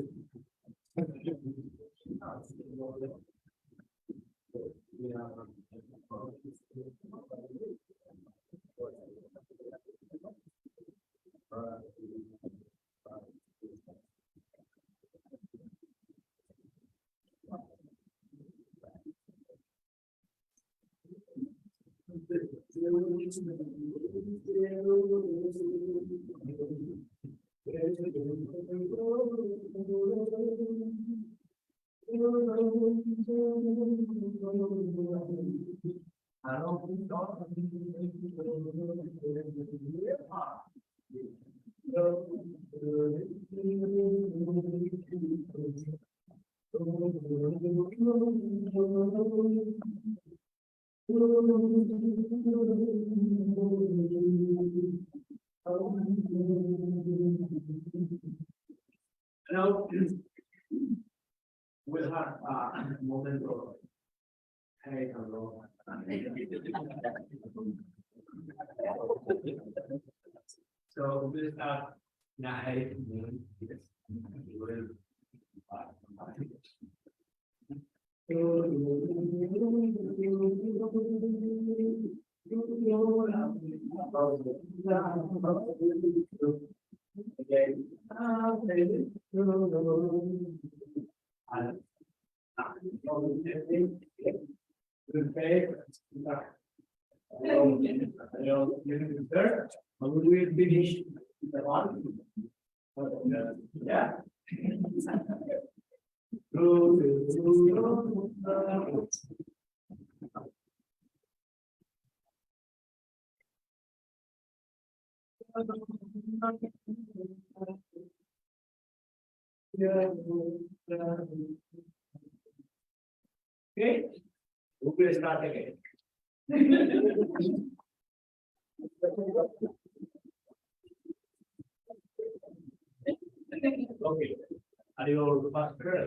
Now we'll have a moment of hey, hello. So we'll start now. Hey, we will finish the one. Yeah. Okay, we will start again. Okay, are you faster?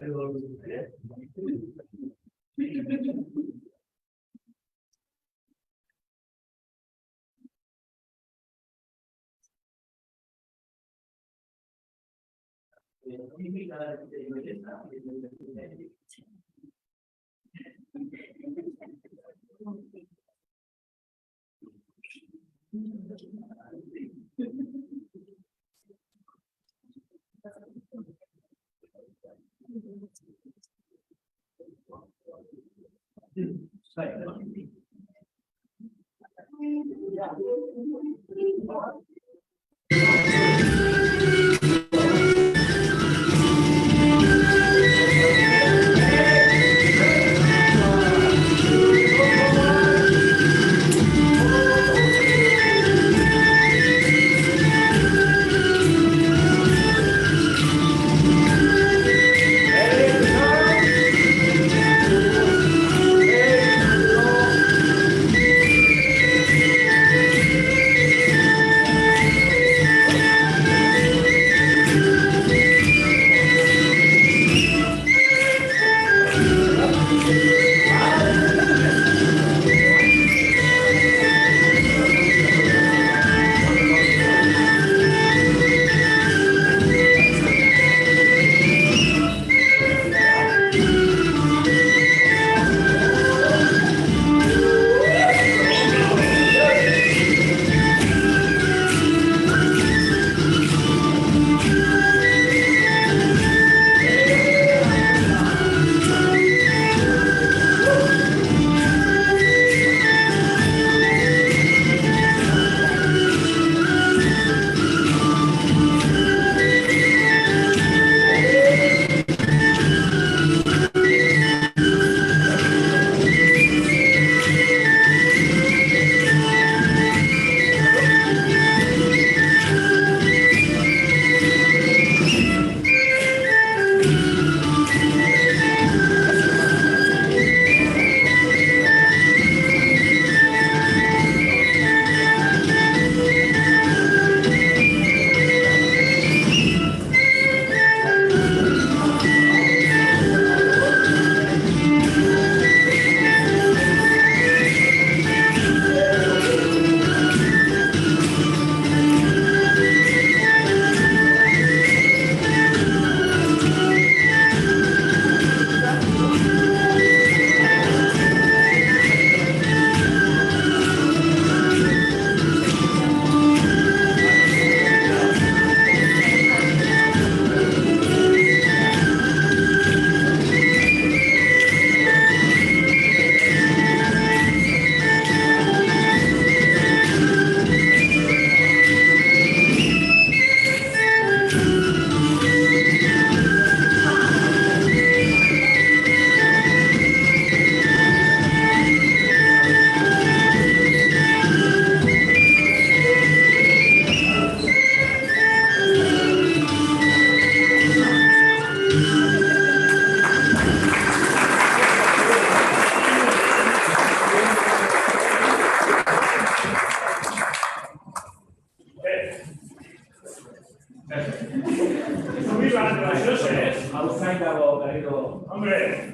Hombre,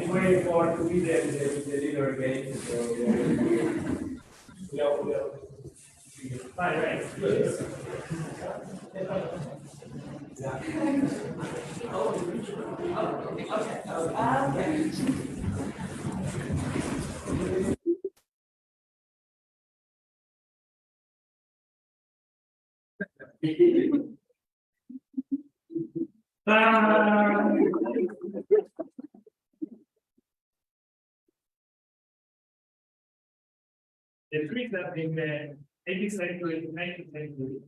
waiting for to be the leader again. So right. Good. The trick that in the 18th century, 19th century,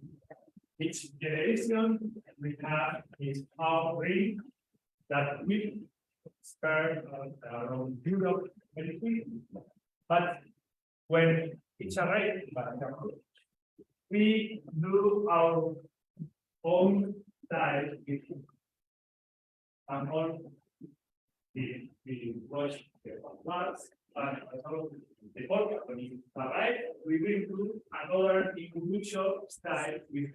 each generation we have is how big that we start around Europe very quickly. But when it's arrived, we do our own style and all the watch the parts and also the podcast. When it arrives, we will do another introduction style with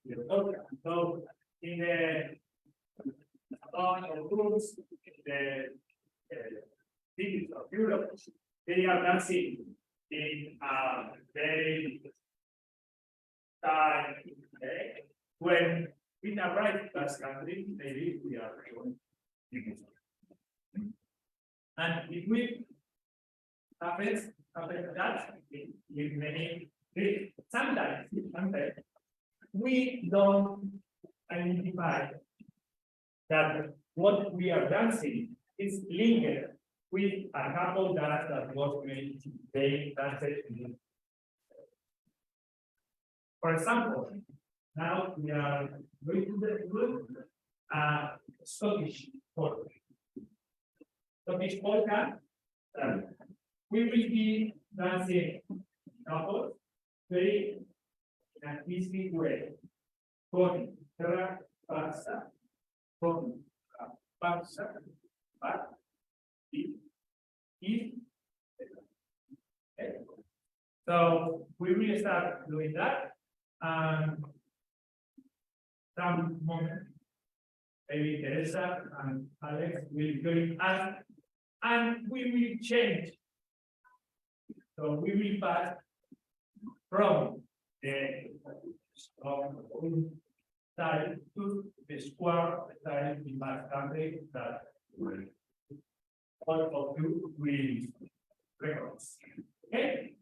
the podcast. So in the groups, the cities of Europe, they are dancing in a very time, okay? When in a right class country, maybe we are going. And if we happen that with many, sometimes we don't identify that what we are dancing is linked with a couple that was made they danced. For example, now we are going to do Scottish polka. Scottish polka, we will be dancing couples very in an easy way. Con terra passa, con passa, but if. So we will start doing that. Some moment, maybe Teresa and Alex will join us, and we will change. So we will pass from the style to the square style in Basque country that all of you will recognize. Okay?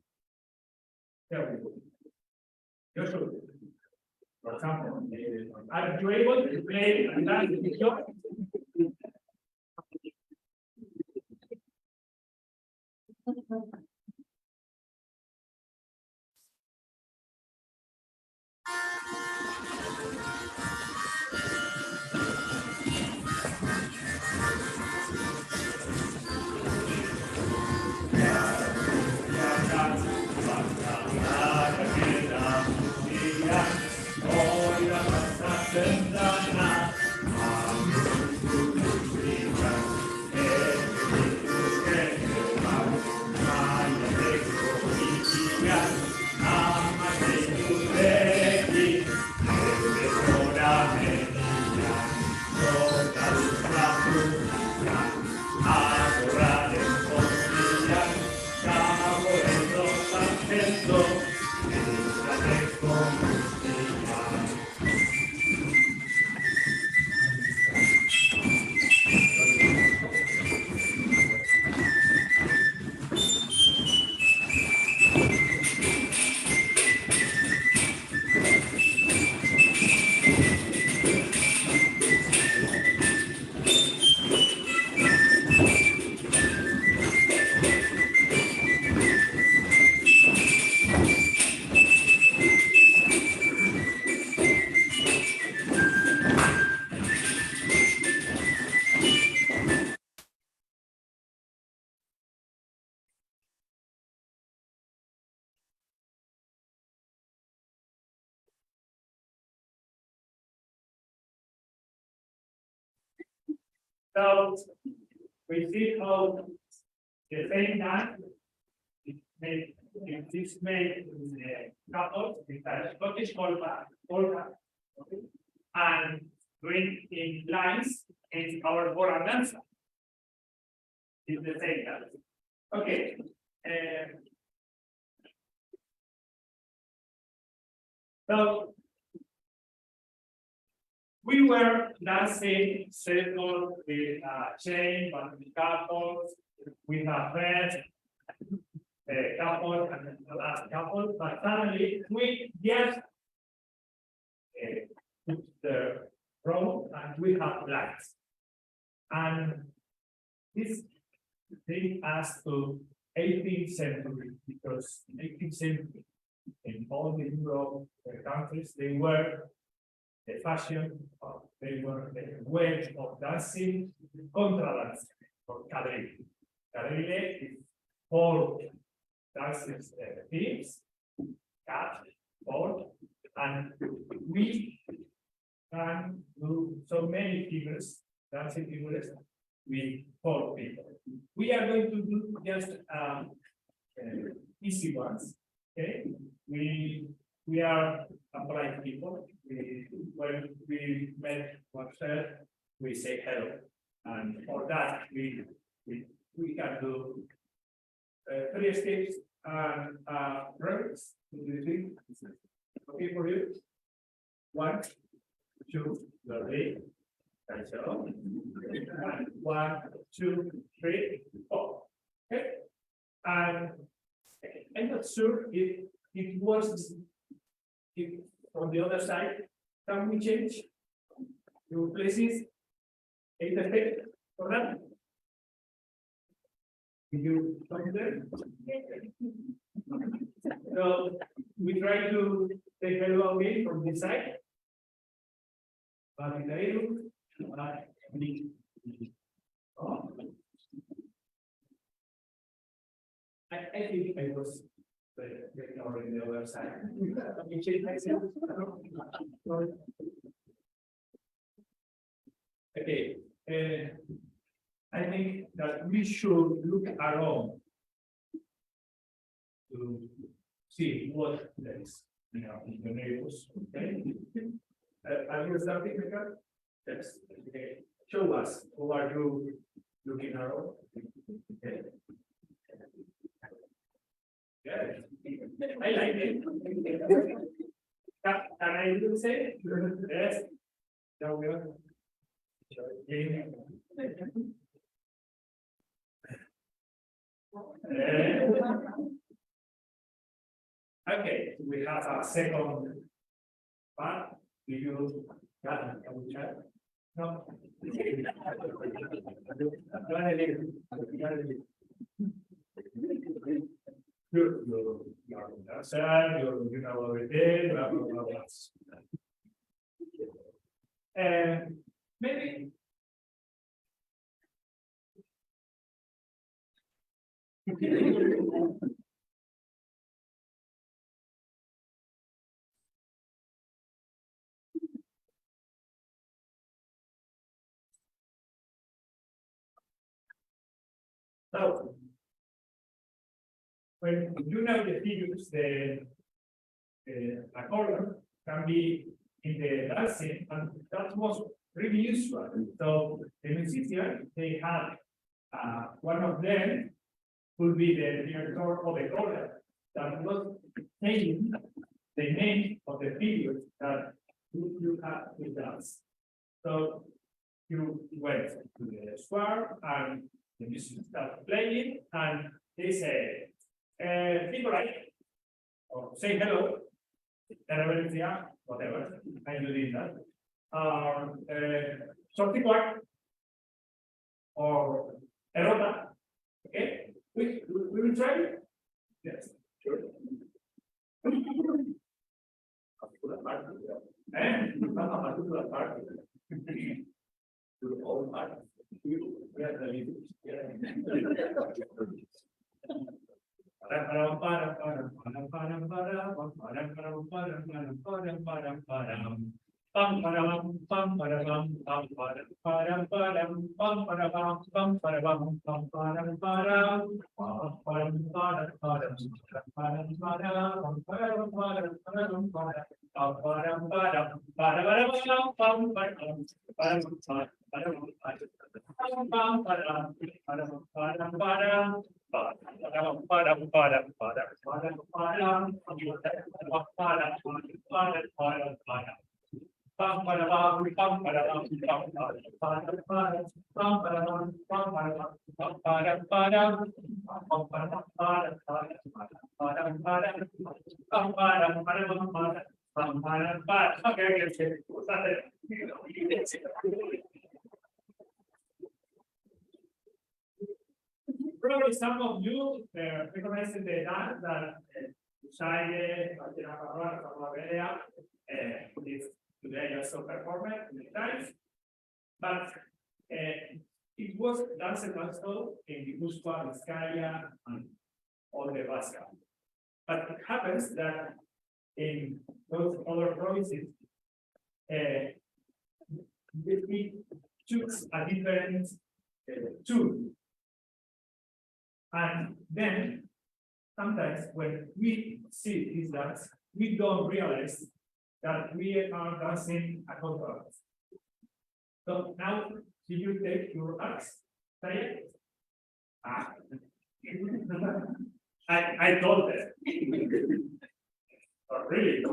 There we go. Josu, for example, are you able to play and dance with your? So we see how the same dance is made, it is made in the couple with a Scottish polka, okay, and doing in lines in our Boran dance. It's the same dance. Okay. So we were dancing circle with chain, but with couples, with a friend, couple, and the last couple, but suddenly we just put the row and we have lights. And this brings us to 18th century, because 18th century in all the Europe countries, they were the fashion, they were the way of dancing, contra dancing, or quadrille. Quadrille is four dances, teams, cat, ball, and we can do so many figures, dancing figures, with 4 people. We are going to do just easy ones, okay? We are polite people. When we met ourselves, we say hello, and for that we can do 3 steps and runs. Okay for you? 1, 2, ready? And so, 1, 2, 3, 4. Okay, and I'm not sure if it was if on the other side. Can we change your places? Eight effect for that? Did you come there? So we try to take hello again from this side. Oh. I think I was ignoring the other side. Let me change myself. Okay, I think that we should look around to see what there is, in the neighbors. Okay, are you starting, Mika? Yes. Okay. Show us. Who are you looking around? Okay. Yeah, I like it. Can I do say? Yes. No, we are. Okay, we have a second part. Do you got it? No. You know everything, blah, blah, blah, blah. Maybe. So, when you know the figures, a color can be in the dancing, and that was really useful. So the musician, they had one of them could be the director of the color that was saying the name of the figure that you have to dance. So you went to the square and the musician started playing, and they say, figure right, or say hello, whatever, and you did that. Something like, or erota, okay? We will try it. Yes, sure. And to all part. We are the leaders. Probably some of you recognize the dance that Shire, is today also performed many times, but it was danced also in Guipúzcoa, Vizcaya, and all the Basque. But it happens that in those other provinces, we choose a different tool. And then sometimes when we see this dance, we don't realize that we are dancing a contrast. So now, do you take your axe? Say it. I told them. Oh, really?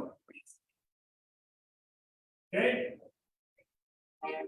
Okay, Okay.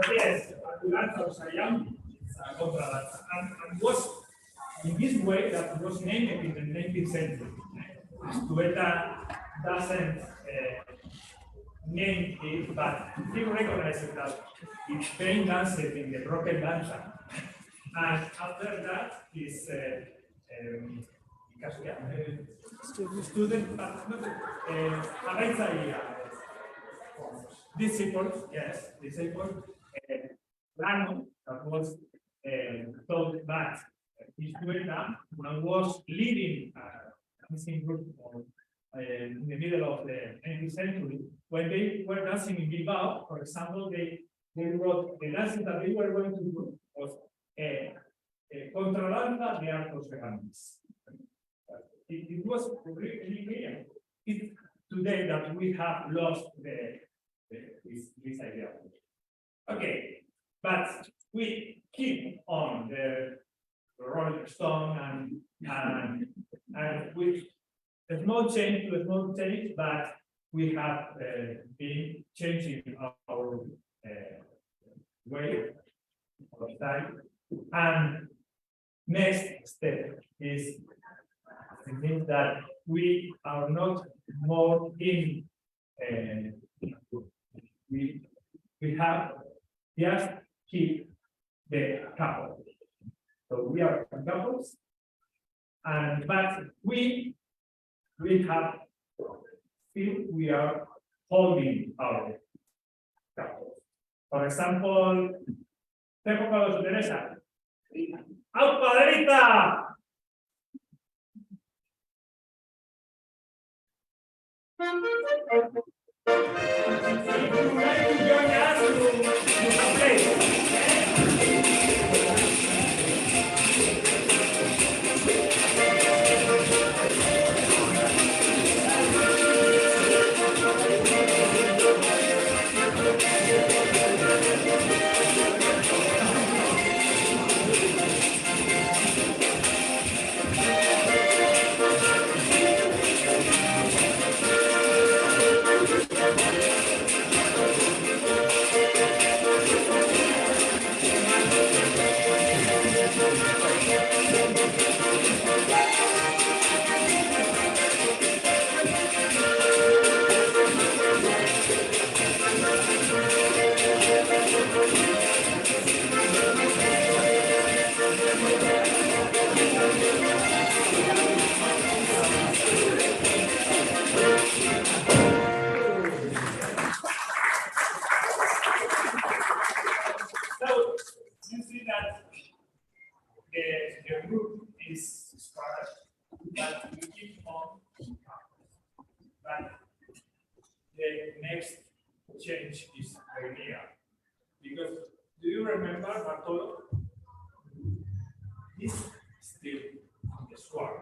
So yes, Araolaza and was in this way that was named in the 19th century. Stueta doesn't name it, but he recognizes that it's trained dancer in the broken dancer. And after that is student, disciples, yes, disciples, Lano, that was told that his student and was leading a dancing group in the middle of the 19th century. When they were dancing in Bilbao, for example, they wrote the dancing that they were going to do was Controlando de Arcos Veganos. It was really clear. It's today that we have lost this idea. Okay, but we keep on the Rolling Stone and with a small change to a small change, but we have been changing our way of time. And next step is it means that we are not more in we have just keep the couple. So we are couples, and but we have still we are holding our couples. For example, Pepo Carlos Teresa. ¡Au padrita! The group is scarred, but we keep on. But the next change is very near. Because do you remember Bartolo? He's still on the squad.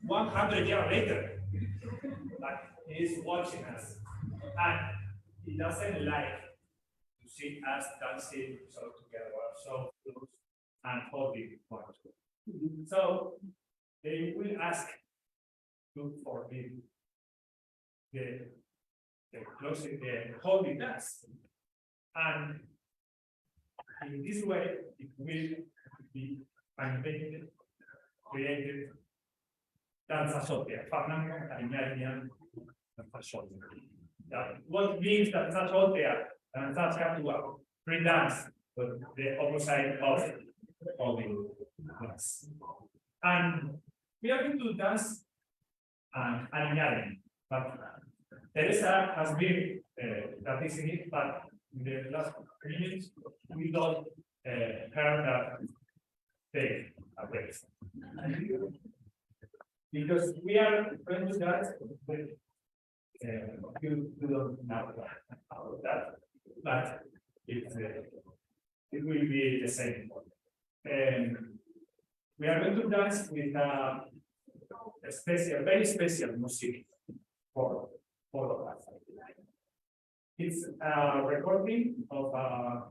100 years later, but he's watching us. And he doesn't like to see us dancing so together, so close and holding one. So they will ask to forbid the closing, the holding dance. And in this way, it will be invented, created danza socia. What means danza socia? Danza catua, free dance. but the opposite of the dance. And we are going to dance Araolaza, but Teresa has been practicing it, but in the last minutes we don't heard that take a break. Because we are going to dance with you don't know about that, but it will be the same. And we are going to dance with a special, very special music for us. It's a recording of a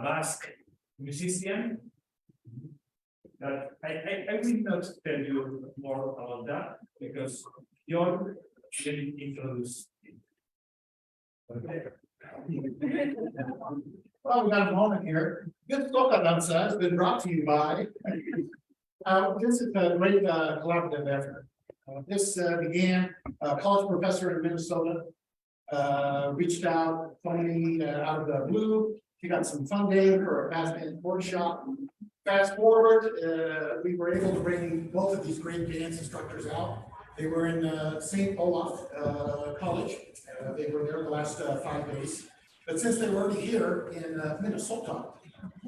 Basque musician that I will not tell you more about that because John will introduce it. Okay. Well, we got a moment here. This Araolaza has been brought to you by. This is a great collaborative effort. This began, a college professor in Minnesota reached out, finally out of the blue. He got some funding for a Basque dance workshop. Fast forward, we were able to bring both of these great dance instructors out. They were in St. Olaf College. They were there the last 5 days. But since they were already here in Minnesota,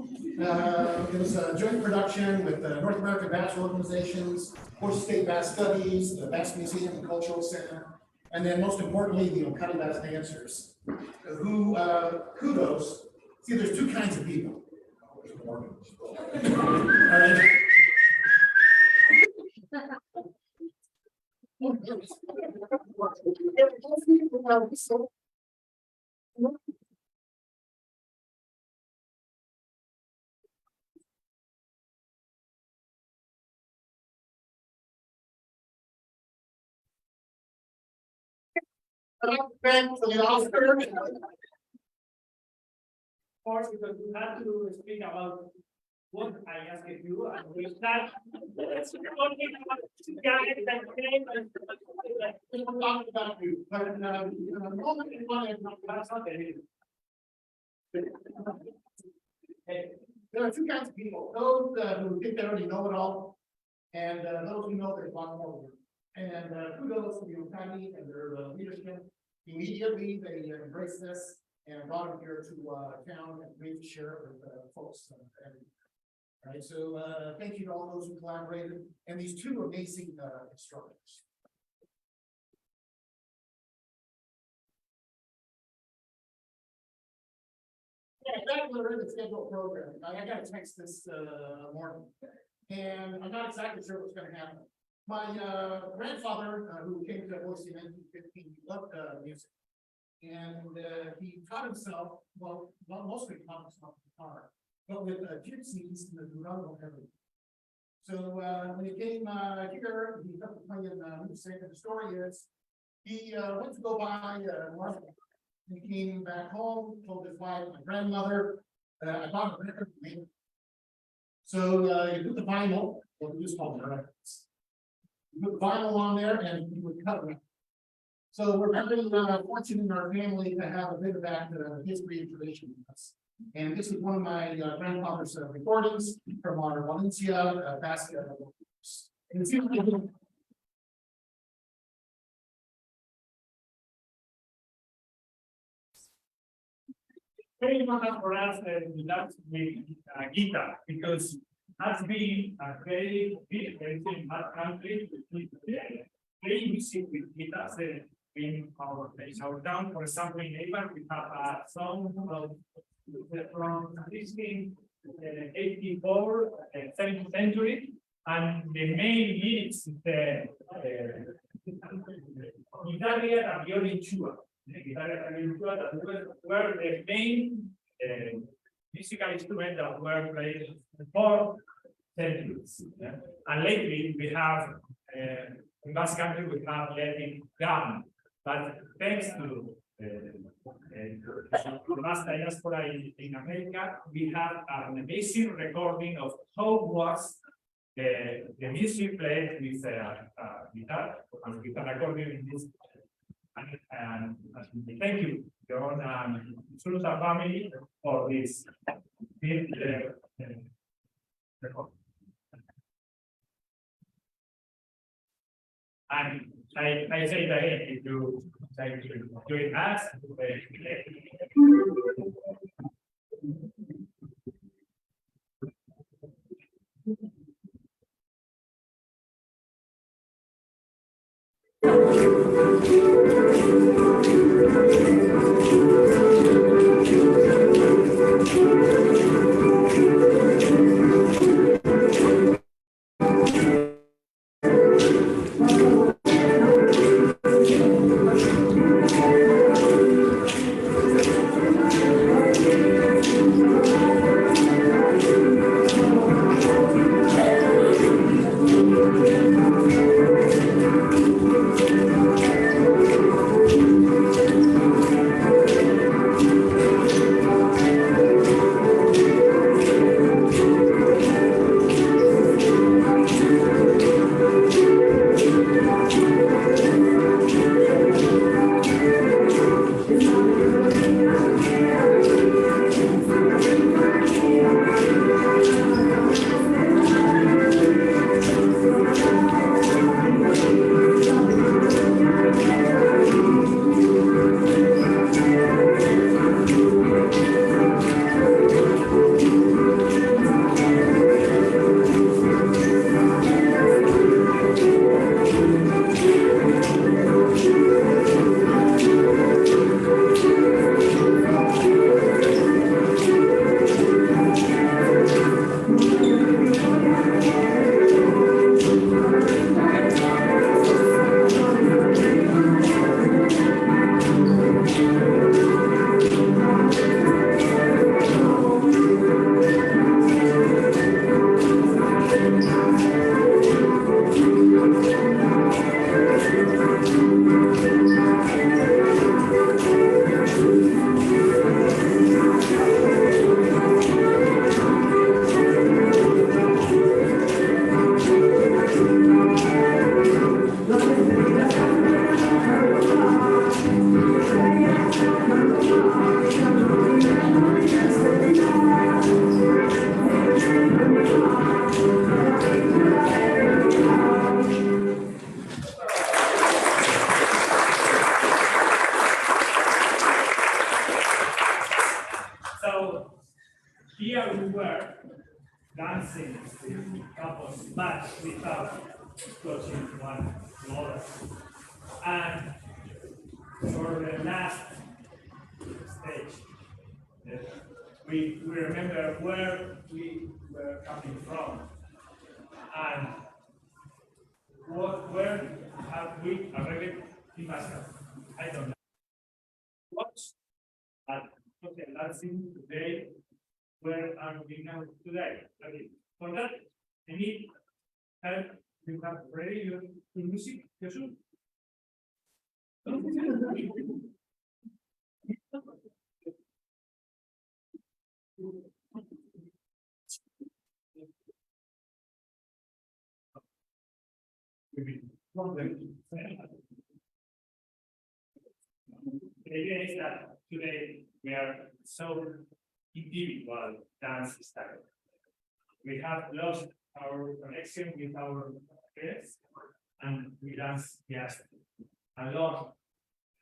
it was a joint production with the North American Basque organizations, Oier State Basque Studies, the Basque Museum and Cultural Center, and then most importantly, the Oinkari Basque Dancers, who kudos. See, there's two kinds of people. All right. Thanks for the Oscar. Of course, because we have to speak about what I asked you, and we start only about two guys that came and We'll talk about you, but in a moment, we want to talk about something. There are two kinds of people, those who think they already know it all, and those who know there's a lot more. And kudos to the Oinkari and their leadership. Immediately, they embraced this and brought it here to town and agreed to share it with folks. All right, so thank you to all those who collaborated and these two amazing instructors. Yeah, we're in the scheduled program. I got a text this morning, and I'm not exactly sure what's going to happen. My grandfather, who came to Boise in 1915, loved music, and he taught himself, well, mostly taught himself guitar, but with gypsies in the Durango area. So when he came here, he got to play in music, and the story is he went to go buy Martha. He came back home, told his wife, my grandmother, I bought a record for me. So he put the vinyl, or we just call it records. He put vinyl on there and he would cut it. So we're very fortunate in our family to have a bit of that history and tradition with us. And this is one of my grandfather's recordings from our Valencia Basque. And it's very important for us that with guitar, because has been a very big in that country. Very music with guitars in our town. For example, in Oier, we have a song from 1684, 17th century, and the main lyrics is the Guitarra and violin chua. The guitarra and violin chua that were the main musical instruments that were played for centuries. And lately we have in Basque country we have let it down, but thanks to the Basque diaspora in America, we have an amazing recording of how was the music played with guitar and guitar recording in this And thank you, John and Susan family for this. Record. And I say that if you like to join us, here we were dancing with couples, but without touching one another. And for the last stage, we remember where we were coming from and where have we arrived in Basque. I don't know. What? Okay, let's see today. Where are we now today? Okay. For that, I need help. You have ready your music, Josu? The idea is that today we are so individual dance style. We have lost our connection with our parents and we dance just a lot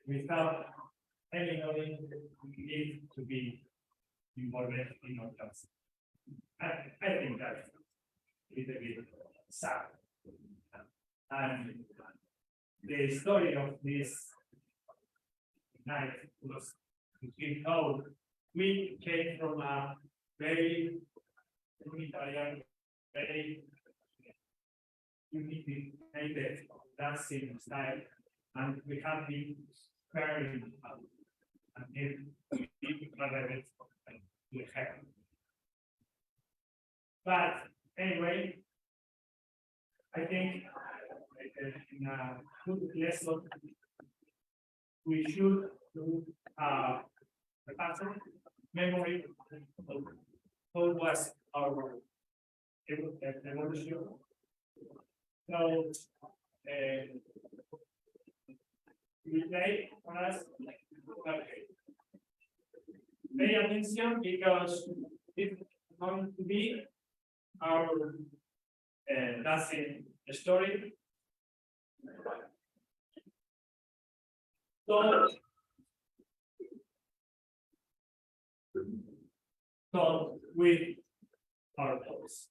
without any knowing we need to be involved in our dance. I think that is a bit sad. And the story of this night was between how we came from a very Italian, very unique dancing style, and we have been pairing until we arrived to heaven. But anyway, I think in a good lesson, we should do a pattern memory of how was our evolution. So relate for us. Okay. Pay attention because it's going to be our dancing story. So with our toes.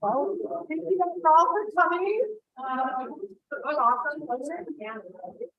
Well, thank you guys all for coming. It was awesome. Wasn't it?